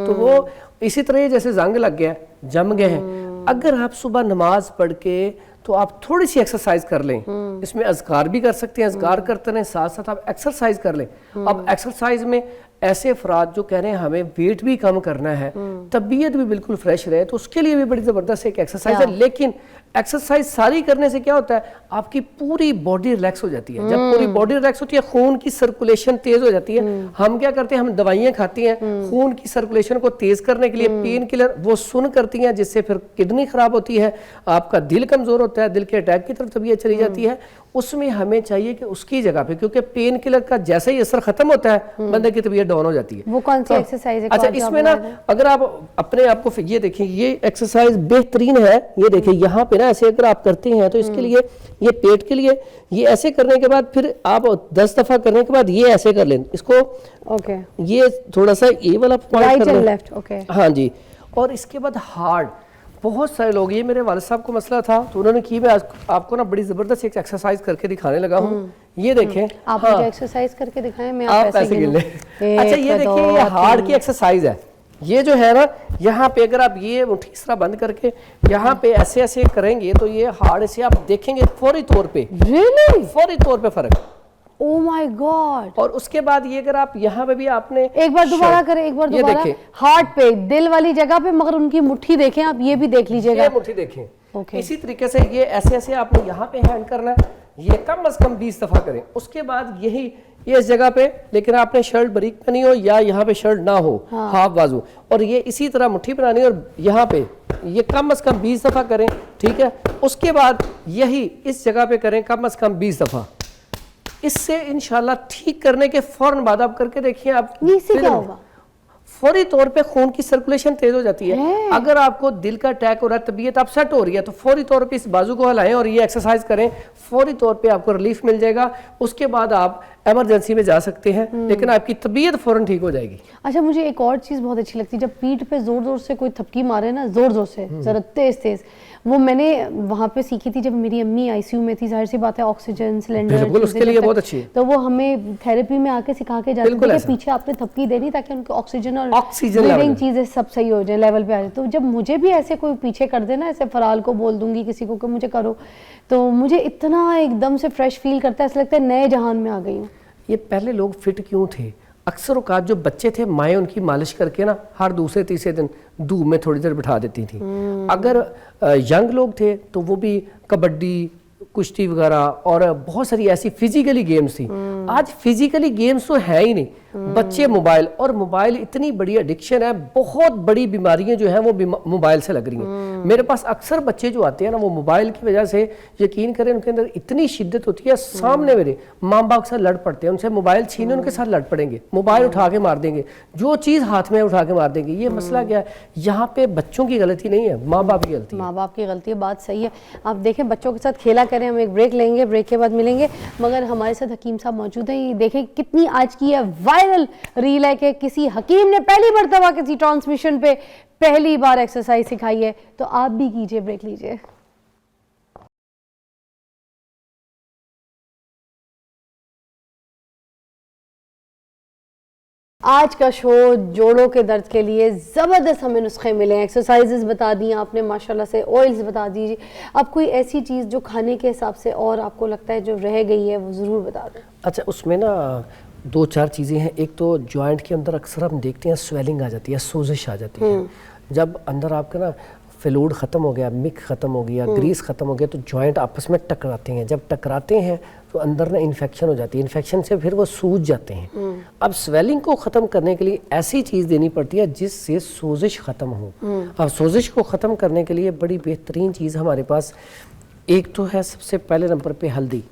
तो वो इसी तरह जैसे जंग लग गया, जम गए हैं। अगर आप सुबह नमाज पढ़ के तो आप थोड़ी सी एक्सरसाइज कर लें, इसमें अज़कार भी कर सकते हैं, अज़कार करते रहें, साथ साथ आप एक्सरसाइज कर लें। अब एक्सरसाइज में ऐसे अफराद जो कह रहे हैं हमें वेट भी कम करना है, तबीयत भी बिल्कुल फ्रेश रहे, तो उसके लिए भी बड़ी ज़बरदस्त एक एक्सरसाइज है। लेकिन एक्सरसाइज सारी करने से क्या होता है, आपकी पूरी बॉडी रिलैक्स हो जाती है। जब पूरी बॉडी रिलैक्स होती है, खून की सर्कुलेशन तेज हो जाती है। हम क्या करते हैं, हम दवाइयाँ खाती हैं खून की सर्कुलेशन को तेज करने के लिए, पेन किलर, वो सुन करती हैं, जिससे फिर किडनी खराब होती है, आपका दिल कमजोर होता है, दिल के अटैक की तरफ तबीयत चली जाती है। उसमें हमें चाहिए कि उसकी जगह पे, क्योंकि पेन किलर का जैसे ही असर खत्म होता है, बंदे की तबीयत डाउन हो जाती है। वो कौन सी एक्सरसाइज है? अच्छा, इसमें ना अगर आप अपने आप को, ये देखिए, ये एक्सरसाइज बेहतरीन है। ये देखिए यहाँ पे ना ऐसे अगर आप करते हैं तो इसके लिए, ये पेट के लिए, ये ऐसे करने के बाद फिर आप 10 दफा करने के बाद ये ऐसे कर लें इसको। ओके, ये थोड़ा सा ये वाला राइट एंड लेफ्ट। ओके, हाँ जी। और इसके बाद हार्ड, बहुत सारे लोग, ये मेरे वालिद साहब को मसला था तो उन्होंने की, मैं आपको ना बड़ी जबरदस्त एक एक्सरसाइज करके दिखाने लगा हूँ। ये देखें, आप मुझे एक्सरसाइज करके दिखाएं, मैं आप ऐसे गिन लें। अच्छा, ये देखिए, ये हार्ड की एक्सरसाइज है। ये जो है ना, यहाँ पे अगर आप ये मुट्ठी इस तरह बंद करके यहाँ पे ऐसे ऐसे करेंगे तो ये हार्ड से आप देखेंगे फौरी तौर पे, रियली फौरी तौर पे फर्क। Oh my God. और उसके बाद ये अगर आप यहाँ पे भी आपने एक बार दोबारा करें, एक बार ये दोबारा, देखें, हार्ट पे, दिल वाली जगह पे, मगर उनकी मुट्ठी देखें आप, ये भी देख लीजिएगा। ये मुट्ठी देखें। ओके। इसी तरीके से ये ऐसे ऐसे आपने यहाँ पे हैंड करना है, ये कम अज कम 20 दफा करें। उसके बाद यही ये इस जगह पे, लेकिन आपने शर्ट बारीक पहनी हो या यहाँ पे शर्ट ना हो, हाफ बाजू, और ये इसी तरह मुट्ठी बनानी और यहाँ पे ये कम अज कम 20 दफा करें, ठीक है। उसके बाद यही इस जगह पे करें कम अज कम 20 दफा। इससे इंशाल्लाह ठीक करने के फौरन बाद आप करके देखिए, आप इससे क्या होगा? फौरी तौर पे खून की सर्कुलेशन तेज हो जाती है। अगर आपको दिल का अटैक हो रहा है, तबीयत अपसेट हो रही है, तो फौरी तौर पे इस बाजू को हिलाएं और ये एक्सरसाइज करें, फौरी तौर पे आपको रिलीफ मिल जाएगा। उसके बाद आप इमरजेंसी में जा सकते हैं, लेकिन आपकी तबीयत फौरन ठीक हो जाएगी। अच्छा, मुझे एक और चीज़ बहुत अच्छी लगती है, जब पीठ पे जोर जोर से कोई थपकी मारे ना, जोर जोर से, जरा तेज तेज, वो मैंने वहाँ पे सीखी थी जब मेरी अम्मी आईसीयू में थी। जाहिर सी बात है, ऑक्सीजन सिलेंडर उसके लिए बहुत अच्छी है, तो वो हमें थेरेपी में आके सिखा के जाती थी कि पीछे आपने थपकी देनी ताकि उनको ऑक्सीजन और ब्रीदिंग चीजें सब सही हो जाए, लेवल पे आ जाए। तो जब मुझे भी ऐसे कोई पीछे कर देना, ऐसे फराल को बोल दूंगी किसी को कि मुझे करो, तो मुझे इतना एकदम से फ्रेश फील करता है, ऐसा लगता है नए जहान में आ गई हूँ। ये पहले लोग फिट क्यों थे? अक्सर औकात जो बच्चे थे, माएँ उनकी मालिश करके ना हर दूसरे तीसरे दिन धूप में थोड़ी देर बिठा देती थी। अगर यंग लोग थे तो वो भी कबड्डी, कुश्ती वगैरह और बहुत सारी ऐसी फिजिकली गेम्स थी। आज फिजिकली गेम्स तो है ही नहीं, बच्चे मोबाइल, और मोबाइल इतनी बड़ी एडिक्शन है, बहुत बड़ी बीमारियां जो हैं वो मोबाइल से लग रही हैं। मेरे पास अक्सर बच्चे जो आते हैं ना, वो मोबाइल की वजह से, यकीन करें उनके अंदर इतनी शिद्दत होती है, सामने मेरे माँ बाप के साथ लड़ पड़ते हैं, उनसे मोबाइल छीने उनके साथ लड़ पड़ेंगे, मोबाइल उठा के मार देंगे, जो चीज़ हाथ में उठा के मार देंगे। ये मसला क्या है? यहाँ पे बच्चों की गलती नहीं है, माँ बाप की गलती है। माँ बाप की गलती है, बात सही है। आप देखें, बच्चों के साथ खेला करें। हम एक ब्रेक लेंगे, ब्रेक के बाद मिलेंगे। मगर हमारे साथ हकीम साहब मौजूद हैं। ये देखें कितनी आज की है वायरल रील है कि किसी हकीम ने पहली मर्तबा किसी ट्रांसमिशन पे पहली बार एक्सरसाइज सिखाई है, तो आप भी कीजिए। ब्रेक लीजिए। आज का शो जोड़ों के दर्द के लिए ज़बरदस्त हमें नुस्खे मिले हैं, एक्सरसाइजेस बता दी आपने माशाल्लाह से, ऑयल्स बता दीजिए। अब कोई ऐसी चीज़ जो खाने के हिसाब से और आपको लगता है जो रह गई है वो ज़रूर बता दें। अच्छा, उसमें ना दो चार चीज़ें हैं। एक तो जॉइंट के अंदर अक्सर हम देखते हैं स्वेलिंग आ जाती है, सोजिश आ जाती है। जब अंदर आपका ना फ्लूइड ख़त्म हो गया, मिक ख़त्म हो गया, ग्रीस ख़त्म हो गया, तो जॉइंट आपस में टकराते हैं। जब टकराते हैं तो अंदर ना इन्फेक्शन हो जाती है, इन्फेक्शन से फिर वो सूज जाते हैं। अब स्वेलिंग को ख़त्म करने के लिए ऐसी चीज़ देनी पड़ती है जिससे सोजिश ख़त्म हो। अब सोजिश को ख़त्म करने के लिए बड़ी बेहतरीन चीज़ हमारे पास एक तो है, सबसे पहले नंबर पे हल्दी।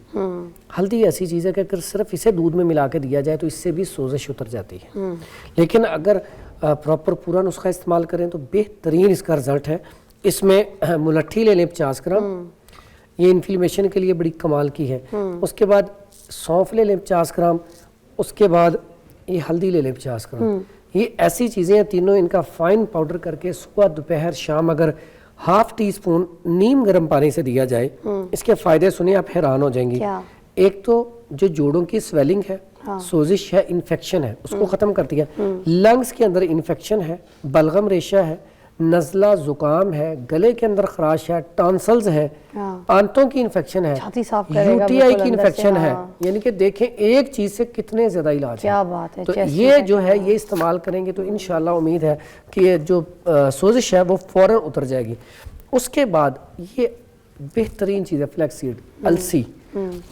हल्दी ऐसी चीज़ है कि अगर सिर्फ इसे दूध में मिला के दिया जाए तो इससे भी सोजिश उतर जाती है। लेकिन अगर प्रॉपर पूरा नुस्खा इस्तेमाल करें तो बेहतरीन इसका रिजल्ट है। इसमें मुलट्ठी ले लें 50 ग्राम, ये इन्फ्लेमेशन के लिए बड़ी कमाल की है। उसके बाद सौंफ ले लें 50 ग्राम, उसके बाद ये हल्दी ले लें 50 ग्राम। ये ऐसी चीज़ें हैं तीनों, इनका फाइन पाउडर करके सुबह दोपहर शाम अगर हाफ टी स्पून नीम गर्म पानी से दिया जाए, इसके फ़ायदे सुनिए आप हैरान हो जाएंगी। एक तो जो जोड़ों की स्वेलिंग है, सोजिश है, इन्फेक्शन है, उसको ख़त्म करती है। लंग्स के अंदर इन्फेक्शन है, बलगम रेशा है, नज़ला ज़ुकाम है, गले के अंदर खराश है, टॉन्सल्स है, आंतों की इन्फेक्शन है, यूटीआई की इन्फेक्शन है। यानी कि देखें एक चीज़ से कितने ज़्यादा इलाज क्या बात है। तो ये जो है ये इस्तेमाल करेंगे तो इंशाल्लाह उम्मीद है कि ये जो सोजिश है वो फ़ौरन उतर जाएगी। उसके बाद ये बेहतरीन चीज़ है फ्लैक्सीड, अलसी।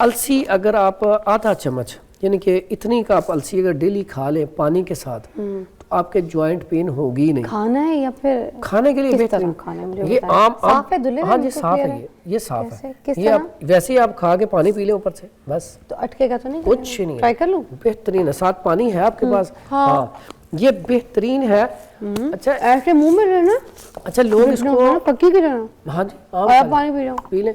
अलसी अगर आप आधा चम्मच, यानी कि इतनी का आप अलसी अगर डेली खा लें पानी के साथ, तो आपके जॉइंट पेन होगी नहीं। खाना है या फिर खाने के लिए बेहतरीन खाना है? मुझे ये आम साफ है दुल्हे? हाँ जी साफ है, ये साफ है। ये आप वैसे ही आप खा के पानी पी लें ऊपर से, बस तो अटकेगा तो नहीं? कुछ नहीं, ट्राई कर लूं? बेहतरीन है, साथ पानी है आपके पास। हाँ ये बेहतरीन है। अच्छा ऐसे मुंह में रहना। अच्छा लोग इसको पक्की की रहना। हाँ जी आप पानी पी लो, पी लें।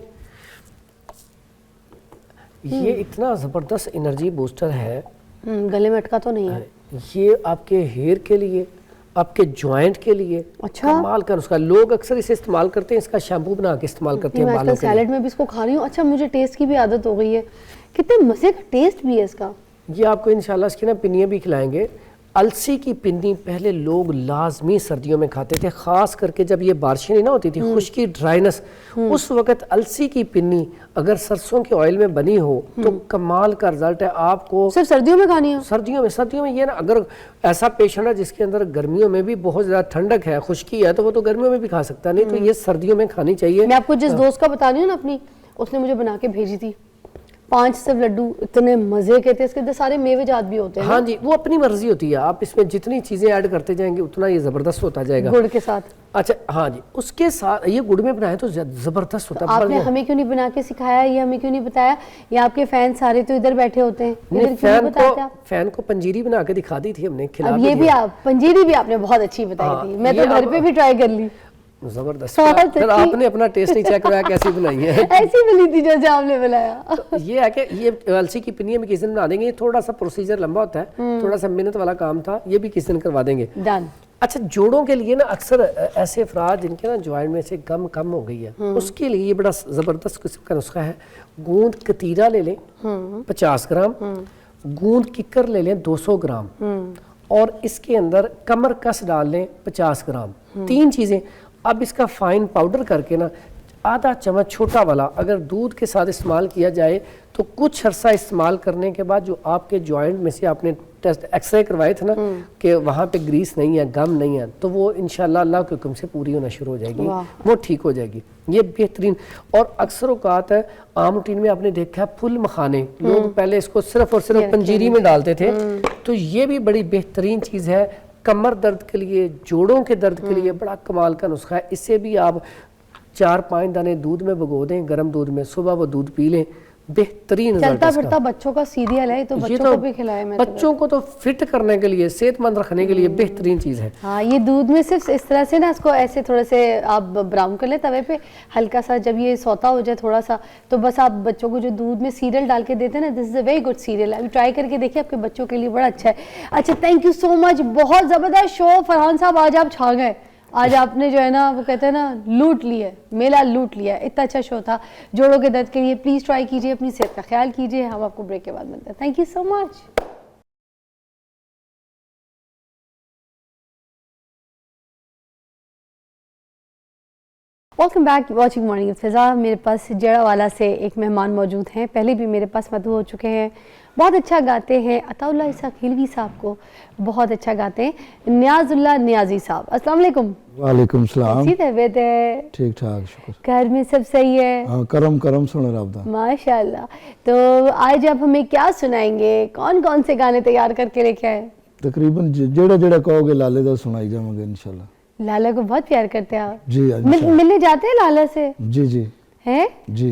ये इतना ज़बरदस्त एनर्जी बूस्टर है। गले में अटका तो नहीं है? ये आपके हेयर के लिए, आपके जॉइंट के लिए अच्छा कमाल का नुस्खा। लोग अक्सर इसे इस्तेमाल करते हैं, इसका शैम्पू बना के इस्तेमाल करते हैं बालों के लिए। सैलेड में भी इसको खा रही हूँ। अच्छा मुझे टेस्ट की भी आदत हो गई है, कितने मजे का टेस्ट भी है इसका। ये आपको इंशाल्लाह इसकी ना पिन्नियाँ भी खिलाएंगे। अलसी की पिन्नी पहले लोग लाजमी सर्दियों में खाते थे, खास करके जब ये बारिशें नहीं ना होती थी, खुश्की ड्राइनेस, उस वक्त अलसी की पिन्नी अगर सरसों के ऑयल में बनी हो तो कमाल का रिजल्ट है। आपको सिर्फ सर्दियों में खानी है? सर्दियों में ये ना, अगर ऐसा पेशेंट है जिसके अंदर गर्मियों में भी बहुत ज़्यादा ठंडक है, खुश्की है, तो वो तो गर्मियों में भी खा सकता, नहीं तो ये सर्दियों में खानी चाहिए। मैं आपको जिस दोस्त का बता रही हूँ ना अपनी, उसने मुझे बना के भेजी थी, 5 सिर्फ लड्डू इतने मजे के थे, इसके अंदर सारे मेवे जात भी होते हैं हाँ जी, वो अपनी मर्जी होती है, आप इसमें जितनी चीज़ें ऐड करते जाएंगे उतना ये ज़बरदस्त होता जाएगा। गुड़ के साथ। अच्छा हाँ जी, उसके साथ ये गुड़ में बनाया तो ज़बरदस्त होता है। आपने हमें क्यों नहीं बना के सिखाया, ये हमें क्यों नहीं बताया? ये आपके फैन सारे तो इधर बैठे होते हैं, इधर क्यों नहीं बताया था? फैन को पंजीरी बना के दिखा दी थी हमने, खिला अब ये भी आप पंजीरी भी आपने बहुत अच्छी बताई थी, मैं तो घर पे भी ट्राई कर ली, जबरदस्त। फिर आपने अपना टेस्ट नहीं चेक कराया कैसी बनाई है? ऐसी बनी थी जैसे आपने बनाया। तो ये है कि ये अलसी की पिनिया में किसी दिन बना देंगे, थोड़ा सा प्रोसीजर लंबा होता है, थोड़ा सा मेहनत वाला काम था, ये भी किसी दिन करवा देंगे। डन। अच्छा, जोड़ों के लिए ना अक्सर ऐसे अफराद जिनके ना जॉइंट में से गम कम हो गई है, उसके लिए ये बड़ा ज़बरदस्त किस्म का नुस्खा है। गूंद कतीरा ले लें 50 ग्राम, गूंद किकर ले लें 200 ग्राम, और इसके अंदर कमर कस डाल लें 50 ग्राम। 3 चीज़ें। अब इसका फाइन पाउडर करके ना आधा चम्मच छोटा वाला अगर दूध के साथ इस्तेमाल किया जाए तो कुछ अरसा इस्तेमाल करने के बाद जो आपके जॉइंट में से आपने टेस्ट एक्सरे करवाए थे ना कि वहाँ पे ग्रीस नहीं है, गम नहीं है, तो वो इंशाल्लाह अल्लाह के हुक्म से पूरी होना शुरू हो जाएगी, वो ठीक हो जाएगी। ये बेहतरीन। और अक्सर औकात है आम रूटीन में आपने देखा है फुल मखाने, लोग पहले इसको सिर्फ और सिर्फ पंजीरी में डालते थे, तो ये भी बड़ी बेहतरीन चीज़ है कमर दर्द के लिए, जोड़ों के दर्द के लिए, बड़ा कमाल का नुस्खा है। इससे भी आप 4-5 दाने दूध में भिगो दें, गर्म दूध में, सुबह वो दूध पी लें, बेहतरीन। चलता फिरता बच्चों का सीरियल है, तो बच्चों को भी खिलाए। मैं बच्चों को तो फिट करने के लिए, सेहतमंद रखने के लिए बेहतरीन चीज़ है। हाँ, ये दूध में सिर्फ इस तरह से ना इसको ऐसे थोड़े से आप ब्राउन कर ले तवे पे हल्का सा, जब ये सौता हो जाए थोड़ा सा, तो बस आप बच्चों को जो दूध में सीरियल डाल के देते हैं ना, this is a very good serial. अभी ट्राई करके देखिए, आपके बच्चों के लिए बड़ा अच्छा है। अच्छा, थैंक यू सो मच, बहुत ज़बरदस्त शो। फरहान साहब आज आप छा गए, आज आपने जो है ना वो कहते हैं ना लूट लिया, मेला लूट लिया। इतना अच्छा शो था। जोड़ों के दर्द के लिए प्लीज़ ट्राई कीजिए, अपनी सेहत का ख्याल कीजिए। हम आपको ब्रेक के बाद मिलते हैं। Thank you so much. Welcome back watching morning with Fiza. मेरे पास जड़ावाला से एक मेहमान मौजूद हैं, पहले भी मेरे पास मधु हो चुके हैं, बहुत अच्छा गाते हैं। अताउल्लाह इसाक हिलवी साहब को बहुत अच्छा गाते हैं। नियाजुल्लाह नियाजी साहब, अस्सलाम वालेकुम। वालेकुम सलाम। कैसी तबीयत है? ठीक ठाक, शुक्र। घर में सब सही है? हाँ, करम करम सुन रब दा। माशाल्लाह। तो आज आप हमें क्या सुनाएंगे? कौन कौन से गाने तैयार करके लेके आए? तकरीबन जेड़ा जेड़ा कहोगे लाले दा सुनाई जावांगे इंशाल्लाह। लाला को बहुत प्यार करते हैं आप? जी मिलने जाते हैं लाला से? जी जी हैं? जी।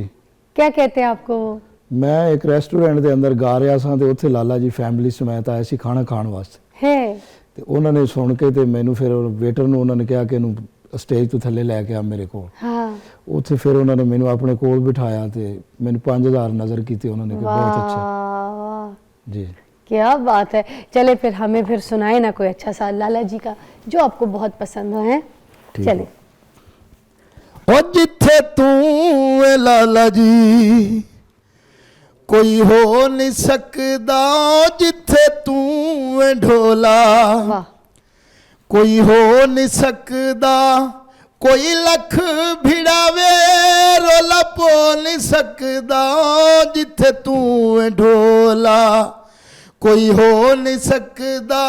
क्या कहते हैं आपको वो? मैं एक रेस्टोरेंट ਦੇ ਅੰਦਰ ਗਾ ਰਿਹਾ ਸਾਂ ਤੇ ਉੱਥੇ ਲਾਲਾ ਜੀ ਫੈਮਿਲੀ ਸਮੇਤ ਆਏ ਸੀ ਖਾਣਾ ਖਾਣ ਵਾਸਤੇ ਹੈ ਤੇ ਉਹਨਾਂ ਨੇ ਸੁਣ ਕੇ ਤੇ ਮੈਨੂੰ ਫਿਰ ਵੇਟਰ ਨੂੰ ਉਹਨਾਂ ਨੇ ਕਿਹਾ ਕਿ ਇਹਨੂੰ ਸਟੇਜ ਤੋਂ ਥੱਲੇ ਲੈ ਕੇ ਆ ਮੇਰੇ ਕੋਲ। ਹਾਂ। ਉੱਥੇ ਫਿਰ ਉਹਨਾਂ ਨੇ ਮੈਨੂੰ ਆਪਣੇ ਕੋਲ ਬਿਠਾਇਆ ਤੇ ਮੈਨੂੰ 5000 ਨਜ਼ਰ ਕੀਤੇ ਉਹਨਾਂ ਨੇ कि बहुत अच्छा। वाह, जी, क्या बात है। चले फिर हमें फिर सुनाए ना कोई अच्छा सा लाला जी का जो आपको बहुत पसंद हो। है चले। ओ जिथे तू है लाला जी कोई हो नहीं सकदा, जिथे तू है ढोला वाह, कोई हो नहीं सकदा, कोई लख भिड़ावे रोला पो नहीं सकदा, जिथे तू है ढोला कोई हो नहीं सकदा,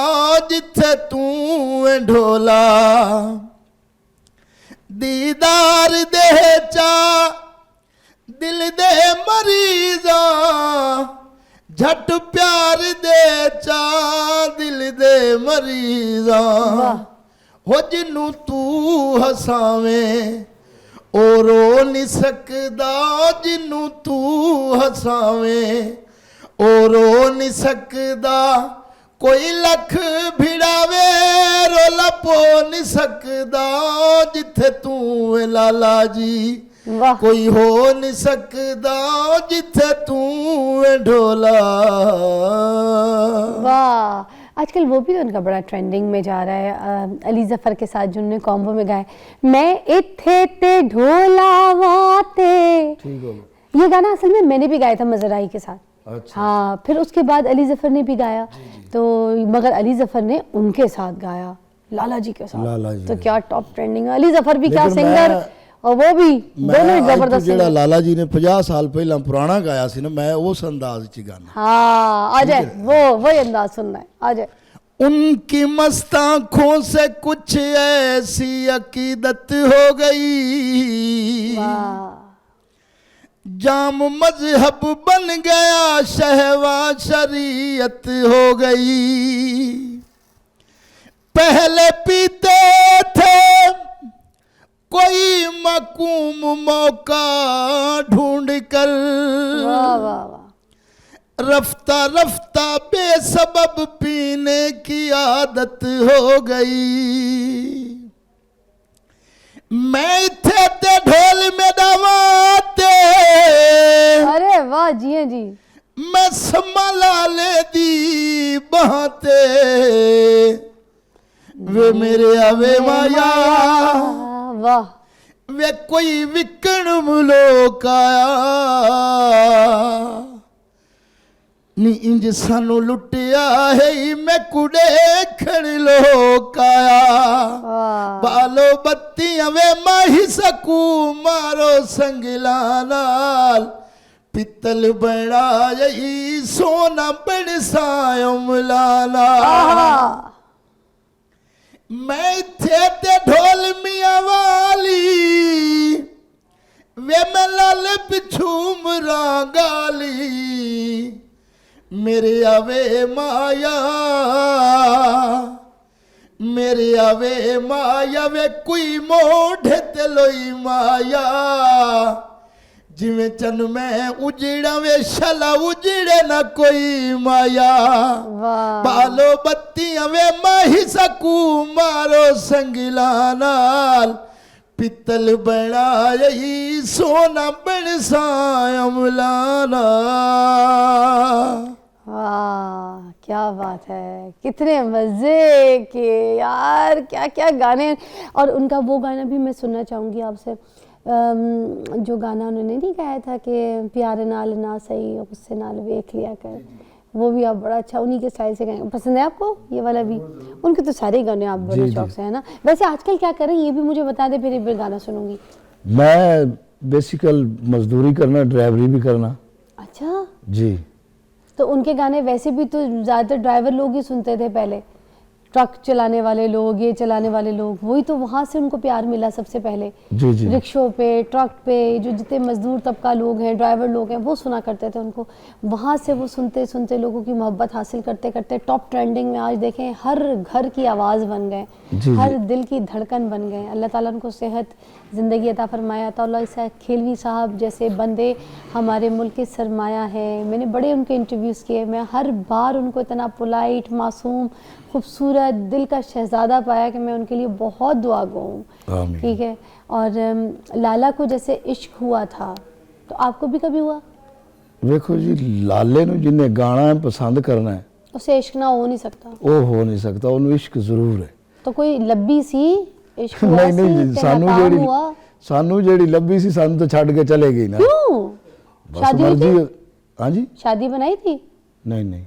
जिथे तू है ढोला दीदार दे चा दिल दे मरीजा झट प्यार दे चा दिल दे मरीजा हो जिन्नू तू हसावें ओ रो नहीं सकदा, जिन्नू तू हसावें ओ रो नहीं सकदा, कोई लख भिड़ावे रोला पो नहीं सकदा, जिथे तू है लाला जी वाह, कोई हो नहीं सकदा, जिथे तू है ढोला। वाह। आजकल वो भी तो उनका बड़ा ट्रेंडिंग में जा रहा है, अली जफर के साथ जो उन्होंने कॉम्बो में गाए, मैं इत्थे ते ढोला वाते। ये गाना असल में मैंने भी गाया था मजराई के साथ। अच्छा। हाँ, फिर उसके बाद अली जफर ने भी गाया, तो मगर अली जफर ने उनके साथ गाया लाला जी के साथ। लाला जी तो क्या टॉप ट्रेंडिंग है। अली जफर भी क्या लेकिन सिंगर, मैं- और वो भी दोनों ही जबरदस्त ਜਿਹੜਾ सिंगर। ਲਾਲਾ ਜੀ ਨੇ 50 ਸਾਲ ਪਹਿਲਾਂ ਪੁਰਾਣਾ ਗਾਇਆ ਸੀ ਨਾ, ਮੈਂ ਉਸ अंदाज ਚ गाना। हाँ, आ जाए वो अंदाज सुनना है, आ जाए। उनकी मस्त आँखों से कुछ ऐसी अकीदत हो गई, वाह, जाम मजहब बन गया, शहवा शरीयत हो गई। पहले पीते थे कोई मकूम मौका ढूंढ कर, वाह वाह वाह। रफ्ता रफ्ता बेसबब पीने की आदत हो गई। मैं थे ते ढोल में दवाते, अरे वाह जी जी। मैं संभाला ले दी बहाते, वे मेरे आवे माया, वाह। वे कोई विकण मुलोक आया, नी इंज सानू लुटिया है, मैं कुड़े खड़ लोक आया। बालो बत्तियां वे माही सकू, मारो संगला नाल, पित्तल बनाई सोना बड़ सायो मिलाना। मैं थे ते ढोल मियाँ वाली, वे मैं लाल पिछू मरा गाली, मेरे आवे माया, मेरे आवे माया, वे कोई मोढ़े ते लोई माया, जिमें चन में उजड़ा वे शला उजड़े ना कोई माया। बालो बत्तियां वे माही सकू, मारो संगला नाल, पित्तल बनाई सोना बड़ सायम लाना। वाह क्या बात है, कितने मज़े के यार, क्या क्या गाने। और उनका वो गाना भी मैं सुनना चाहूँगी आपसे, जो गाना उन्होंने नहीं गाया था कि प्यारे नाल ना सही उससे नाल वेख लिया कर, वो भी आप बड़ा अच्छा उन्हीं के स्टाइल से गाएं। पसंद है आपको ये वाला भी? उनके तो सारे गाने आप बड़े शौक से, है ना। वैसे आजकल क्या कर रहे हैं ये भी मुझे बता दे, फिर एक बार गाना सुनूंगी। मैं बेसिकल मजदूरी करना, ड्राइवरी भी करना। अच्छा जी। तो उनके गाने वैसे भी तो ज़्यादातर ड्राइवर लोग ही सुनते थे पहले, ट्रक चलाने वाले लोग, ये चलाने वाले लोग, वही तो वहाँ से उनको प्यार मिला सबसे पहले। जी जी। रिक्शों पे, ट्रक पे, जो जितने मजदूर तबका लोग हैं, ड्राइवर लोग हैं, वो सुना करते थे उनको। वहाँ से वो सुनते सुनते लोगों की मोहब्बत हासिल करते करते टॉप ट्रेंडिंग में आज देखें हर घर की आवाज़ बन गए, हर दिल की धड़कन बन गए। अल्लाह ताला उनको सेहत ज़िंदगी अता फरमाया। ताला खिलवी साहब जैसे बंदे हमारे मुल्क के सरमाया है। मैंने बड़े उनके इंटरव्यूज़ किए, मैं हर बार उनको इतना पोलाइट, मासूम, खूबसूरत, दिल का शहज़ादा पाया कि मैं उनके लिए बहुत दुआ गो हूँ। ठीक है। और लाला को जैसे इश्क हुआ था, तो आपको भी कभी हुआ? देखो जी, लाले नूं जिन्हें गाना है, पसंद करना है, उसे इश्क ना हो नहीं सकता। वो हो नहीं सकता, उन्हें इश्क जरूर है। तो कोई लब्बी सी इश्क हुआ नहीं नहीं, सानू जेड़ी लब्बी सी सानू तो छड़ के चले गई ना। क्यों? शादी हुई थी? हाँ जी। शादी बनाई थी? नहीं नहीं।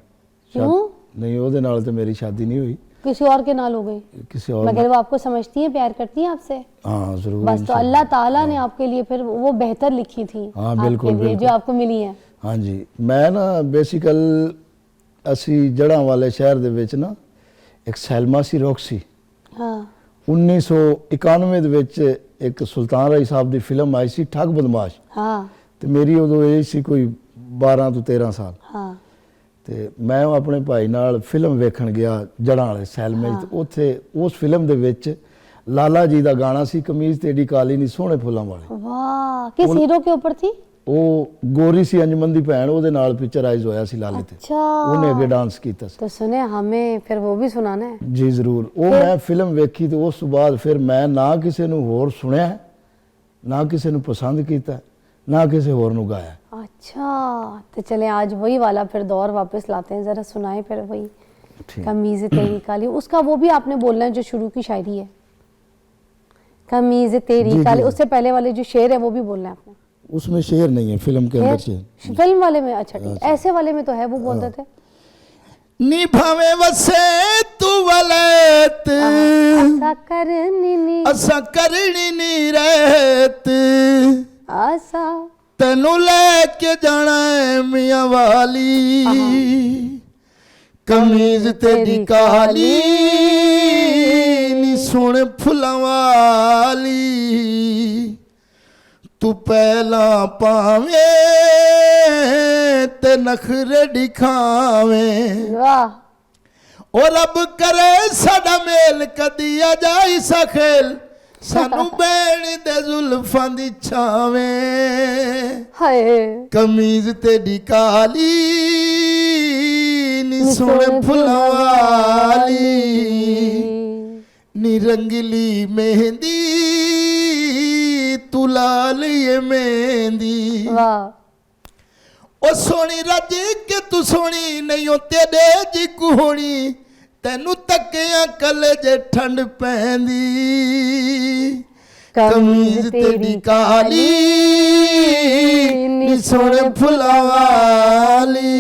क्यों? नहीं, ਉਹਦੇ ਨਾਲ तो मेरी शादी नहीं हुई, किसी और के नाल हो गई। किसी और। मगर वो आपको समझती है, प्यार करती है आपसे? हाँ जरूर। बस तो अल्लाह ताला ने आपके लिए फिर वो बेहतर लिखी थी। हाँ बिल्कुल बिल्कुल, जो आपको मिली है। हाँ जी। मैं ना बेसिकल ਅਸੀਂ ਜੜ੍ਹਾਂ ਵਾਲੇ ਸ਼ਹਿਰ ਦੇ ਵਿੱਚ ਨਾ ਇੱਕ ਸੈਲਮਾ ਸੀ ਰੌਕਸੀ। ਹਾਂ। 1991 ਦੇ ਵਿੱਚ ਇੱਕ ਸੁਲਤਾਨ ਰਾਈ ਸਾਹਿਬ ਦੀ ਫਿਲਮ ਆਈ ਸੀ ਠੱਗ ਬਦਮਾਸ਼। ਹਾਂ। ਤੇ ਮੇਰੀ ਉਦੋਂ ਏਜ ਸੀ ਕੋਈ 12 ਤੋਂ 13 ਸਾਲ। ਹਾਂ। ਤੇ ਮੈਂ ਆਪਣੇ ਭਾਈ ਨਾਲ ਫਿਲਮ ਵੇਖਣ ਗਿਆ ਜੜ੍ਹਾਂ ਵਾਲੇ ਸੈਲਮੇ ਤੇ ਉੱਥੇ ਉਸ ਫਿਲਮ ਦੇ ਵਿੱਚ ਲਾਲਾ ਜੀ ਦਾ ਗਾਣਾ ਸੀ ਕਮੀਜ਼ ਤੇਰੀ ਕਾਲੀ ਨੀ ਸੋਹਣੇ ਫੁੱਲਾਂ ਵਾਲੀ। ਵਾਹ, ਕਿਸ ਹੀरो के ऊपर थी? ਉਹ ਗੋਰੀ ਸੀ ਅੰਜਮਨ ਦੀ ਭੈਣ, ਉਹਦੇ ਨਾਲ ਪਿਕਚਰਾਈਜ਼ ਹੋਇਆ ਸੀ ਲਾਲੇ ਤੇ। अच्छा। ਉਹਨੇ ਅੱਗੇ ਡਾਂਸ ਕੀਤਾ ਸੀ। तो सुने हमें फिर वो भी सुनाना है। ਜੀ ਜ਼ਰੂਰ। ਉਹ ਮੈਂ ਫਿਲਮ ਵੇਖੀ ਤੇ ਉਸ ਤੋਂ ਬਾਅਦ ਫਿਰ ਮੈਂ ਨਾ ਕਿਸੇ ਨੂੰ ਹੋਰ ਸੁਣਿਆ, ਨਾ ਕਿਸੇ ਨੂੰ ਪਸੰਦ ਕੀਤਾ, ना किसी और नु गाया। अच्छा, तो चले आज वही वाला फिर दौर वापस लाते हैं, जरा सुनाए फिर वही कमीज़ तेरी काली। उसका वो भी आपने बोलना है जो शुरू की शायरी है, कमीज़ तेरी काली। उससे पहले वाले जो शेर है वो भी बोलना है आपने। उसमें शेर नहीं है, फिल्म के अंदर शेर। फिल्म वाले में? अच्छा ठीक, ऐसे वाले में तो है, वो बोलते थे निभावे वसे तू वलैत असा करनी नी रहत आसा तेनू लेके जाना है मियां वाली कमीज तेरी काली नी सुन फुलां वाली ਤੂੰ ਪਹਿਲਾਂ ਪਾਵੇਂ ਤੇ ਨਖਰੇ ਦਿਖਾਵੇਂ वाह ਉਹ ਰੱਬ ਕਰੇ ਸਾਡਾ ਮੇਲ ਕਦੀ ਆ ਜਾਈ ਸਖੇਲ ਸਾਨੂੰ ਬੈਣ ਦੇ ਜ਼ੁਲਫਾਂ ਦੀ ਛਾਵੇਂ हाय ਕਮੀਜ਼ ਤੇਰੀ ਕਾਲੀ ਨੀ ਸੋਹਣੇ ਫੁੱਲਾਂ ਵਾਲੀ ਨੀ ਰੰਗਲੀ ਮਹਿੰਦੀ ਤੂੰ ਲਾਲ ਏ ਮਹਿੰਦੀ वाह ਉਹ ਸੋਹਣੀ ਰੱਜ ਕੇ ਤੂੰ ਸੋਹਣੀ ਨਹੀਂ ਉਹ ਤੇਰੇ ਜੀ ਕੋਹਣੀ ਤੈਨੂੰ ਤੱਕਿਆ ਕਲੇਜੇ ਠੰਡ ਪੈਂਦੀ ਕਮੀਜ਼ ਤੇਰੀ ਕਾਲੀ ਨੀ ਸੋਹਣੇ ਫੁੱਲਾਂ ਵਾਲੀ